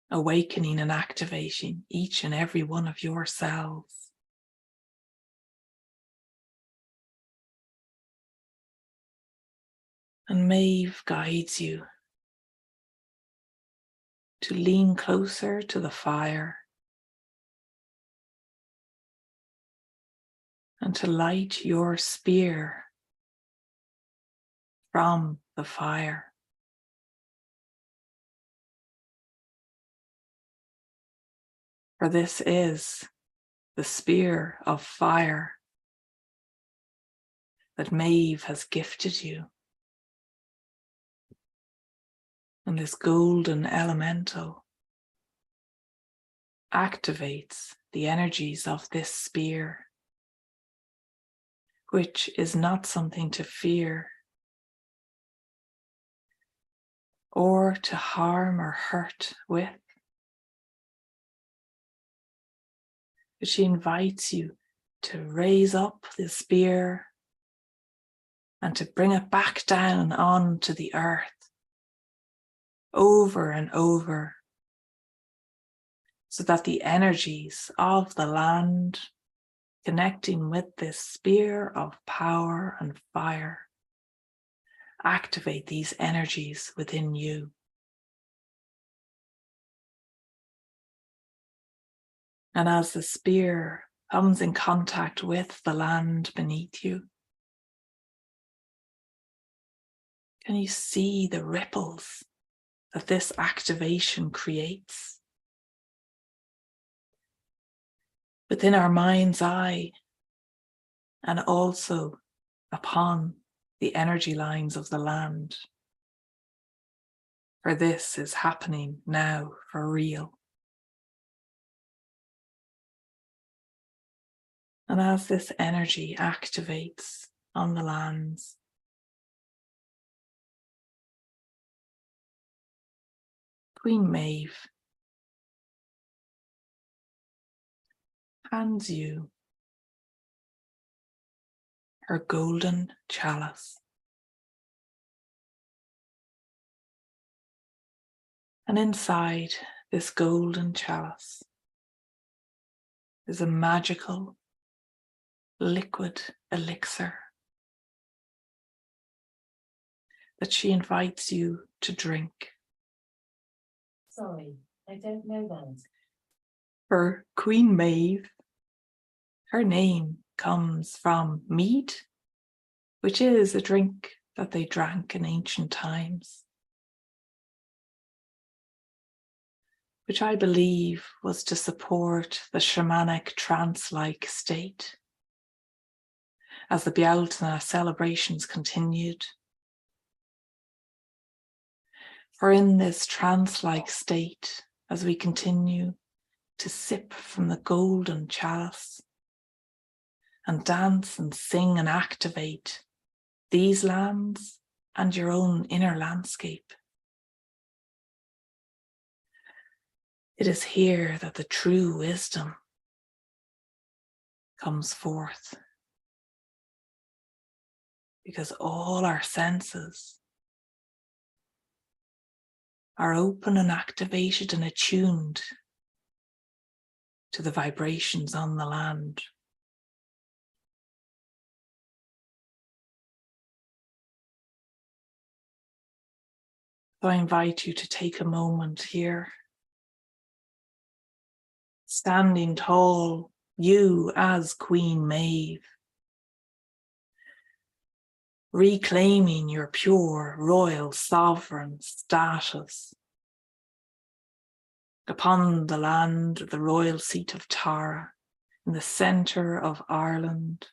awakening and activating each and every one of your cells. And Maebh guides you to lean closer to the fire and to light your spear from the fire. For this is the spear of fire that Maebh has gifted you. And this golden elemental activates the energies of this spear, which is not something to fear or to harm or hurt with. But she invites you to raise up the spear and to bring it back down onto the earth over and over, so that the energies of the land connecting with this spear of power and fire activate these energies within you. And as the spear comes in contact with the land beneath you, can you see the ripples that this activation creates within our mind's eye and also upon the energy lines of the land? For this is happening now for real. And as this energy activates on the lands, Queen Maebh hands you her golden chalice. And inside this golden chalice is a magical liquid elixir that she invites you to drink. Sorry, I don't know that. For Queen Maebh, her name comes from mead, which is a drink that they drank in ancient times, which I believe was to support the shamanic trance-like state. As the Bealtaine celebrations continued. For in this trance-like state, as we continue to sip from the golden chalice and dance and sing and activate these lands and your own inner landscape, it is here that the true wisdom comes forth. Because all our senses are open and activated and attuned to the vibrations on the land. So I invite you to take a moment here, standing tall, you as Queen Maebh, reclaiming your pure royal sovereign status upon the land, the royal seat of Tara, in the centre of Ireland,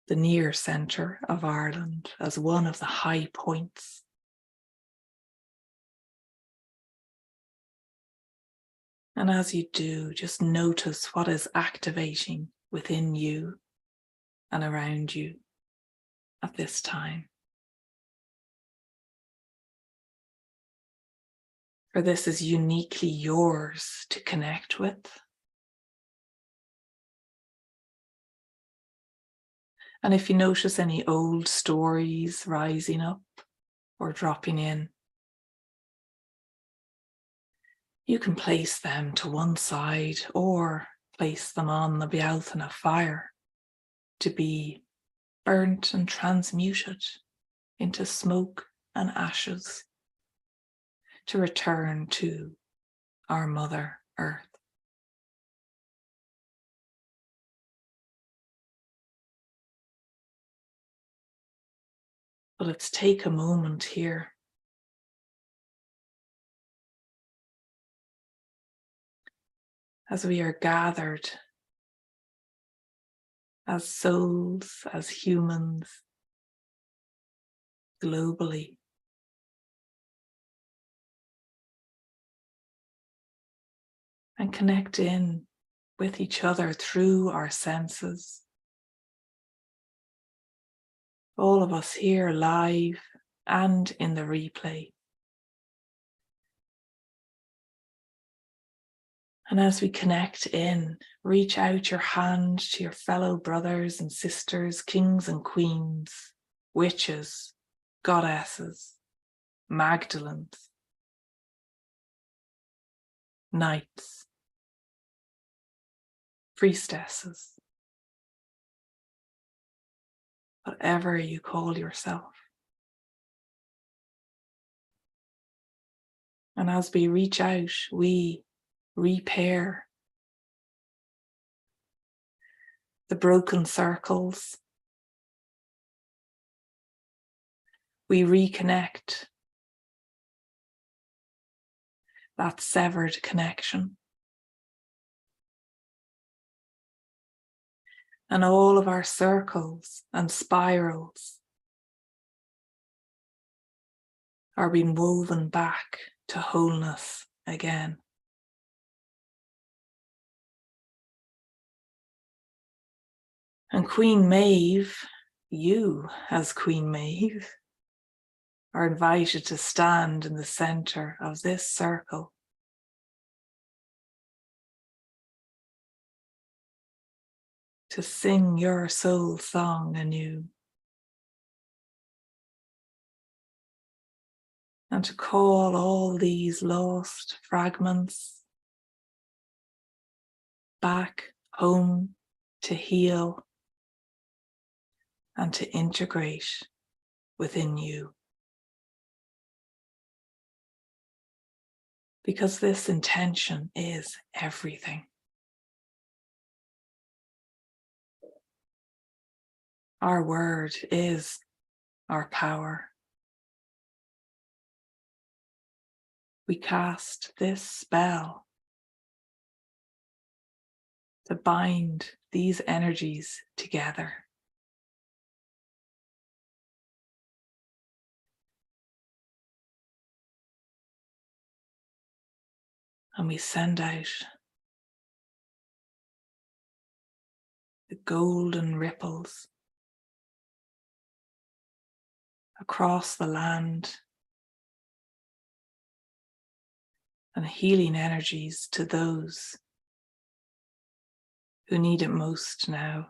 the near centre of Ireland, as one of the high points. And as you do, just notice what is activating within you and around you at this time. For this is uniquely yours to connect with. And if you notice any old stories rising up or dropping in, you can place them to one side or place them on the Bealtaine fire to be burnt and transmuted into smoke and ashes to return to our Mother Earth. But let's take a moment here as we are gathered as souls, as humans, globally. And connect in with each other through our senses. All of us here live and in the replay. And as we connect in, reach out your hand to your fellow brothers and sisters, kings and queens, witches, goddesses, Magdalens, knights, priestesses, whatever you call yourself. And as we reach out, we repair the broken circles. We reconnect that severed connection. And all of our circles and spirals are being woven back to wholeness again. And Queen Maebh, you as Queen Maebh, are invited to stand in the center of this circle. To sing your soul song anew. And to call all these lost fragments back home to heal and to integrate within you. Because this intention is everything. Our word is our power. We cast this spell to bind these energies together. And we send out the golden ripples across the land and healing energies to those who need it most now.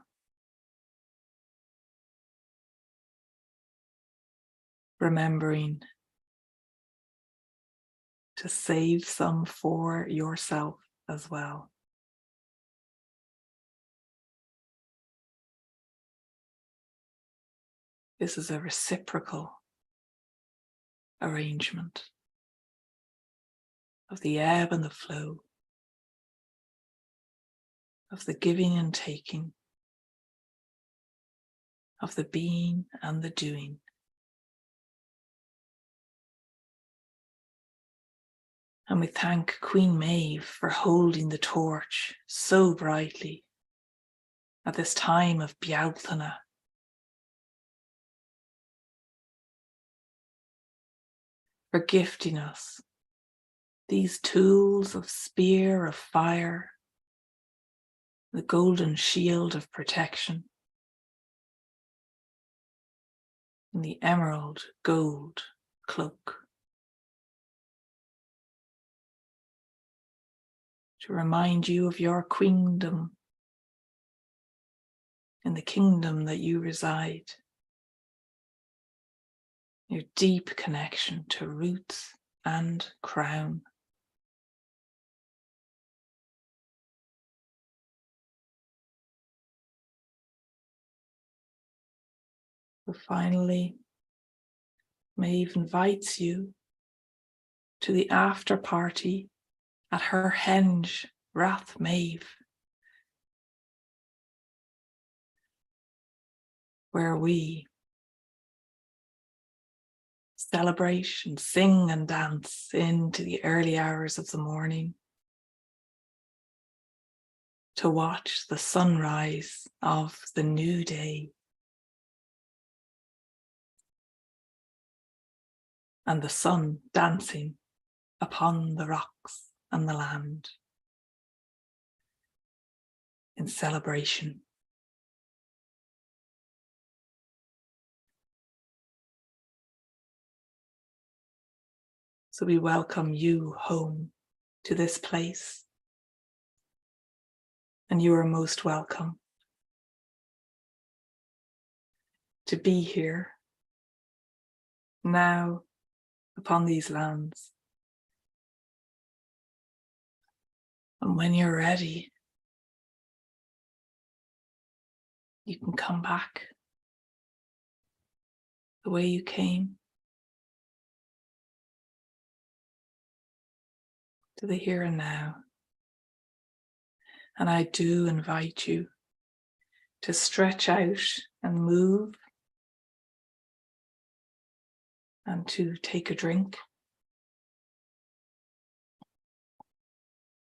Remembering to save some for yourself as well. This is a reciprocal arrangement of the ebb and the flow, of the giving and taking, of the being and the doing. And we thank Queen Maebh for holding the torch so brightly at this time of Bealtaine. For gifting us these tools of spear of fire, the golden shield of protection, and the emerald gold cloak. To remind you of your queendom in the kingdom that you reside, your deep connection to roots and crown. So finally, Maeve invites you to the after party at her henge, Rath Maeve, where we celebrate and sing and dance into the early hours of the morning to watch the sunrise of the new day and the sun dancing upon the rocks and the land in celebration. So we welcome you home to this place, and you are most welcome to be here now upon these lands. And when you're ready, you can come back the way you came, to the here and now. And I do invite you to stretch out and move and to take a drink.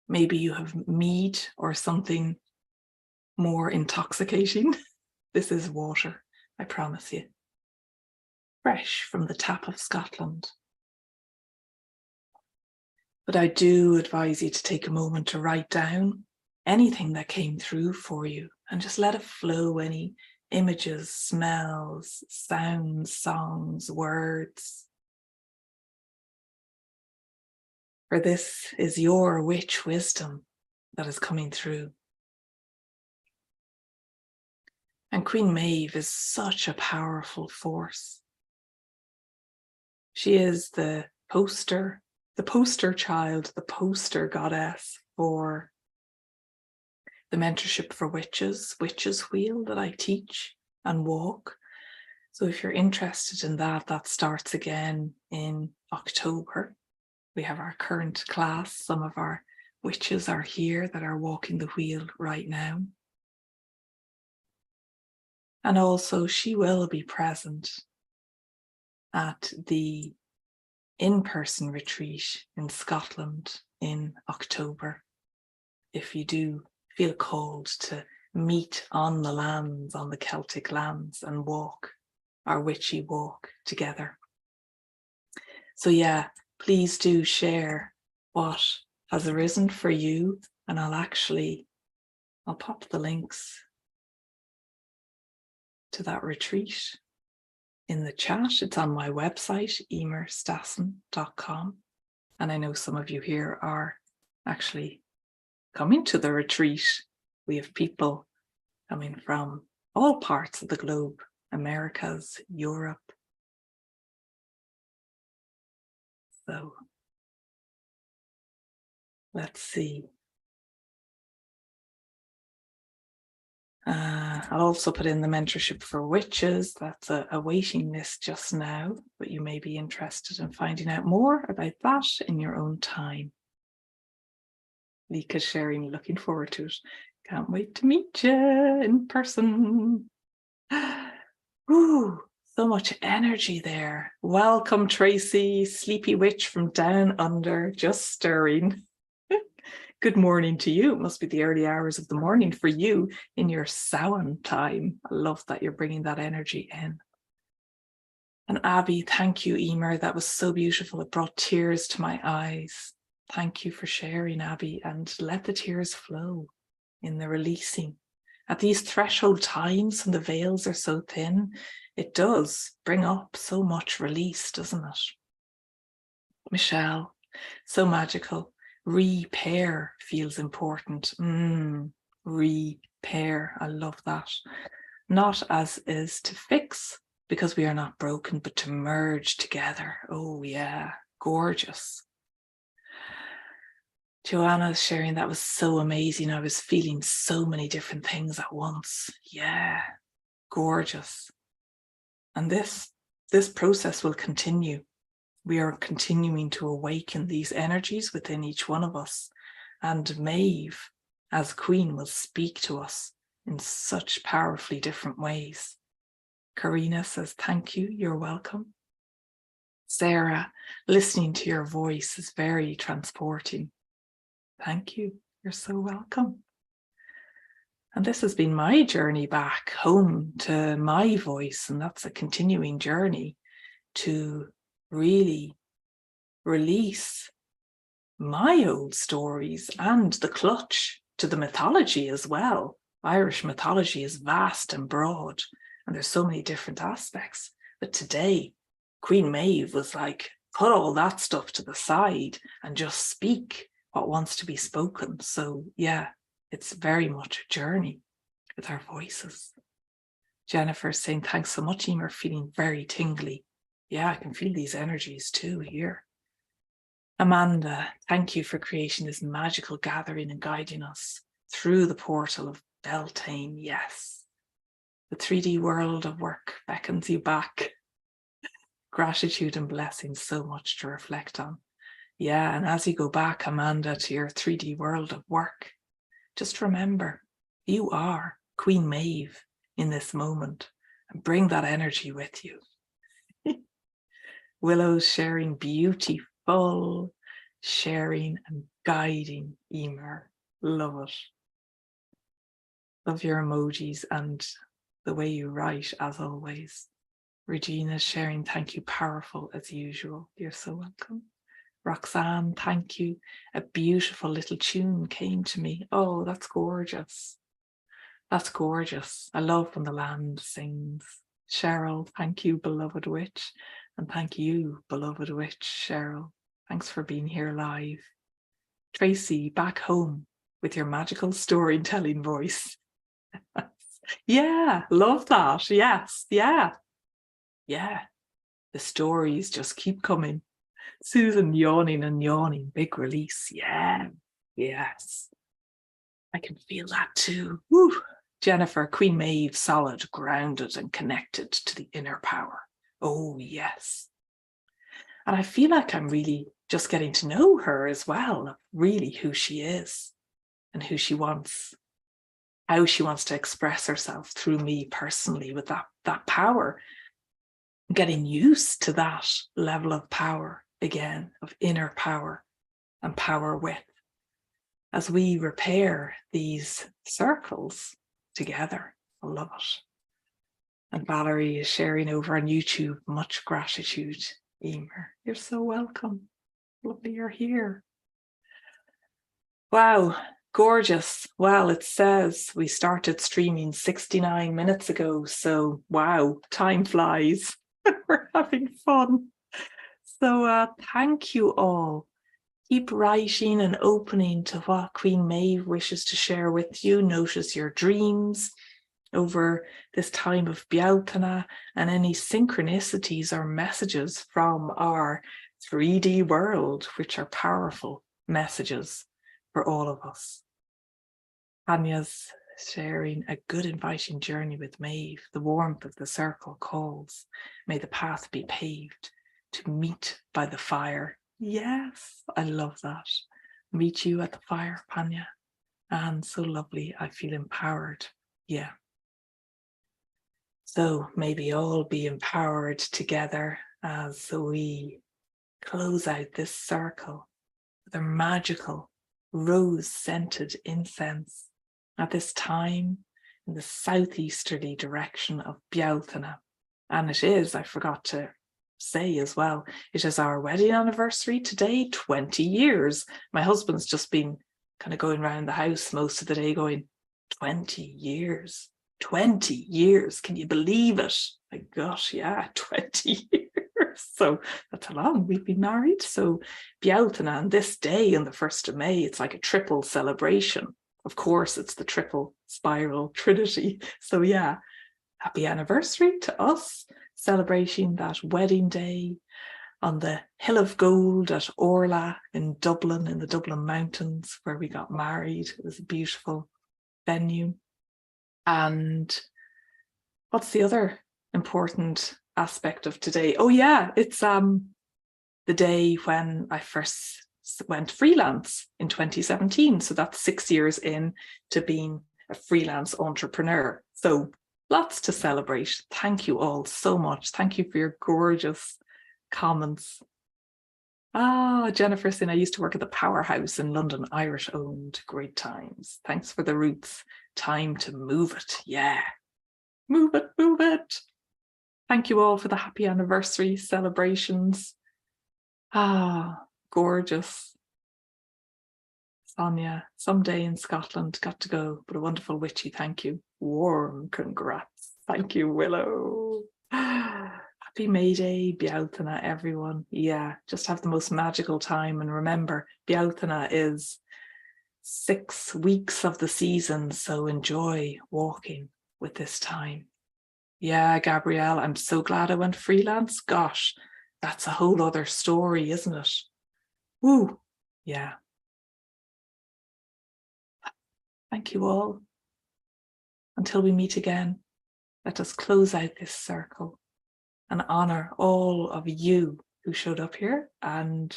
Maybe you have mead or something more intoxicating. This is water, I promise you. Fresh from the tap of Scotland. But I do advise you to take a moment to write down anything that came through for you and just let it flow, any images, smells, sounds, songs, words. For this is your witch wisdom that is coming through. And Queen Maebh is such a powerful force. She is the poster child, the poster goddess for the mentorship for witches, witches wheel that I teach and walk. So if you're interested in that, that starts again in October. We have our current class. Some of our witches are here that are walking the wheel right now. And also she will be present at the in-person retreat in Scotland in October. If you do feel called to meet on the lands, on the Celtic lands, and walk our witchy walk together. So yeah, please do share what has arisen for you, and I'll pop the links to that retreat in the chat. It's on my website, emerstassen.com. And I know some of you here are actually coming to the retreat. We have people coming from all parts of the globe, Americas, Europe. So let's see. I'll also put in the mentorship for witches. That's a waiting list just now, but you may be interested in finding out more about that in your own time. Lika's sharing, looking forward to it. Can't wait to meet you in person. Ooh, so much energy there. Welcome, Tracy, sleepy witch from down under, just stirring. Good morning to you. It must be the early hours of the morning for you in your Samhain time. I love that you're bringing that energy in. And Abby, thank you, Emer. That was so beautiful. It brought tears to my eyes. Thank you for sharing, Abby, and let the tears flow in the releasing. At these threshold times when the veils are so thin, it does bring up so much release, doesn't it? Michelle, so magical. Repair feels important. Repair, I love that. Not as is to fix, because we are not broken, but to merge together. Oh yeah, gorgeous. Joanna's sharing, that was so amazing. I was feeling so many different things at once. Yeah, gorgeous. And this process will continue. We are continuing to awaken these energies within each one of us. And Maebh, as Queen, will speak to us in such powerfully different ways. Karina says, thank you, you're welcome. Sarah, listening to your voice is very transporting. Thank you, you're so welcome. And this has been my journey back home to my voice, and that's a continuing journey to really release my old stories and the clutch to the mythology as well. Irish mythology is vast and broad, and there's so many different aspects. But today, Queen Maebh was like, put all that stuff to the side and just speak what wants to be spoken. So yeah, it's very much a journey with our voices. Jennifer's saying, thanks so much, Emer, feeling very tingly. Yeah, I can feel these energies too here. Amanda, thank you for creating this magical gathering and guiding us through the portal of Bealtaine. Yes, the 3D world of work beckons you back. Gratitude and blessings, so much to reflect on. Yeah, and as you go back, Amanda, to your 3D world of work, just remember, you are Queen Maebh in this moment, and bring that energy with you. Willow's sharing, beautiful, sharing and guiding, Emer. Love it. Love your emojis and the way you write, as always. Regina's sharing, thank you, powerful as usual. You're so welcome. Roxanne, thank you. A beautiful little tune came to me. Oh, that's gorgeous. That's gorgeous. I love when the land sings. Cheryl, thank you, beloved witch. And thank you, beloved witch, Cheryl. Thanks for being here live. Tracy, back home with your magical storytelling voice. Yeah, love that. Yes, yeah. Yeah, the stories just keep coming. Susan yawning and yawning, big release. Yeah, yes. I can feel that too. Woo. Jennifer, Queen Maebh, solid, grounded and connected to the inner power. Oh, yes. And I feel like I'm really just getting to know her as well, really who she is and who she wants, how she wants to express herself through me personally with that power. Getting used to that level of power again, of inner power and power with, as we repair these circles together. I love it. And Valerie is sharing over on YouTube. Much gratitude, Emer. You're so welcome. Lovely you're here. Wow, gorgeous. Well, it says we started streaming 69 minutes ago. So wow, time flies. We're having fun. So thank you all. Keep writing and opening to what Queen Maebh wishes to share with you. Notice your dreams over this time of Bealtaine and any synchronicities or messages from our 3D world, which are powerful messages for all of us. Tanya's sharing a good inviting journey with Maebh. The warmth of the circle calls. May the path be paved to meet by the fire. Yes, I love that. Meet you at the fire, Panya. And so lovely. I feel empowered. Yeah. So maybe all be empowered together as we close out this circle with a magical rose-scented incense at this time in the southeasterly direction of Bealtaine. And it is, I forgot to say as well, it is our wedding anniversary today, 20 years. My husband's just been kind of going around the house most of the day going, 20 years, 20 years. Can you believe it? My gosh, yeah, 20 years. So that's how long we've been married. So Bealtaine, and this day on the 1st of May, it's like a triple celebration. Of course, it's the triple spiral trinity. So yeah, happy anniversary to us, celebrating that wedding day on the Hill of Gold at Orla in Dublin, in the Dublin Mountains, where we got married. It was a beautiful venue. And what's the other important aspect of today? Oh yeah, it's the day when I first went freelance in 2017. So that's 6 years in to being a freelance entrepreneur. So lots to celebrate. Thank you all so much. Thank you for your gorgeous comments. Jennifer saying, I used to work at the Powerhouse in London, Irish owned, great times. Thanks for the roots. Time to move it. Yeah. Move it, move it. Thank you all for the happy anniversary celebrations. Gorgeous. Sonia, someday in Scotland, got to go, but a wonderful witchy thank you. Warm congrats. Thank you, Willow. Happy May Day, Bealtaine, everyone. Yeah, just have the most magical time. And remember, Bealtaine is 6 weeks of the season, so enjoy walking with this time. Yeah, Gabrielle, I'm so glad I went freelance. Gosh, that's a whole other story, isn't it? Woo, yeah. Thank you all. Until we meet again, let us close out this circle and honor all of you who showed up here and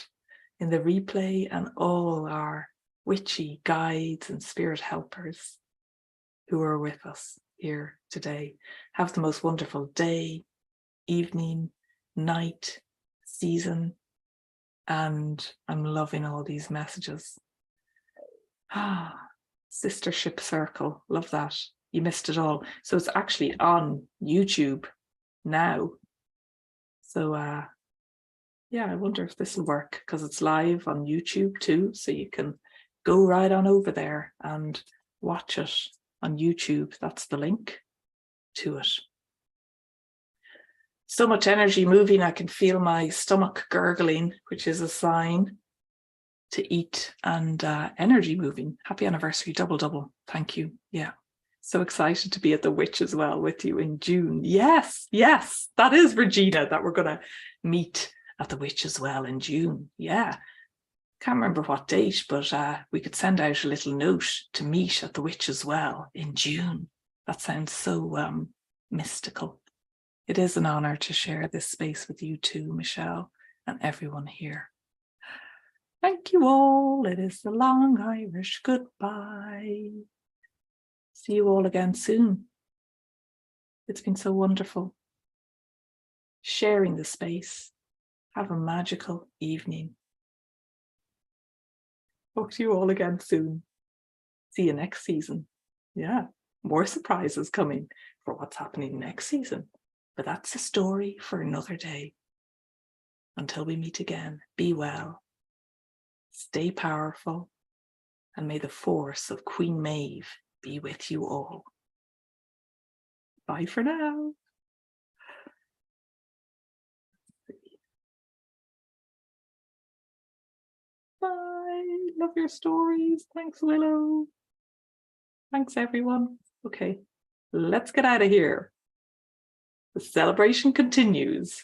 in the replay, and all our witchy guides and spirit helpers who are with us here today. Have the most wonderful day, evening, night, season, and I'm loving all these messages. Sistership circle, love that. You missed it all. So it's actually on YouTube now. So yeah, I wonder if this will work, because it's live on YouTube too. So you can go right on over there and watch it on YouTube. That's the link to it. So much energy moving. I can feel my stomach gurgling, which is a sign to eat, and energy moving. Happy anniversary, double. Thank you. Yeah. So excited to be at the Witch as well with you in June. Yes, that is Regina, that we're going to meet at the Witch as well in June. Yeah. Can't remember what date, but we could send out a little note to meet at the Witch as well in June. That sounds so mystical. It is an honor to share this space with you too, Michelle, and everyone here. Thank you all. It is the long Irish goodbye. See you all again soon. It's been so wonderful sharing the space. Have a magical evening. Talk to you all again soon. See you next season. Yeah, more surprises coming for what's happening next season. But that's a story for another day. Until we meet again, be well, stay powerful, and may the force of Queen Maebh be with you all. Bye for now. Bye. Love your stories. Thanks, Willow. Thanks, everyone. Okay, let's get out of here. The celebration continues.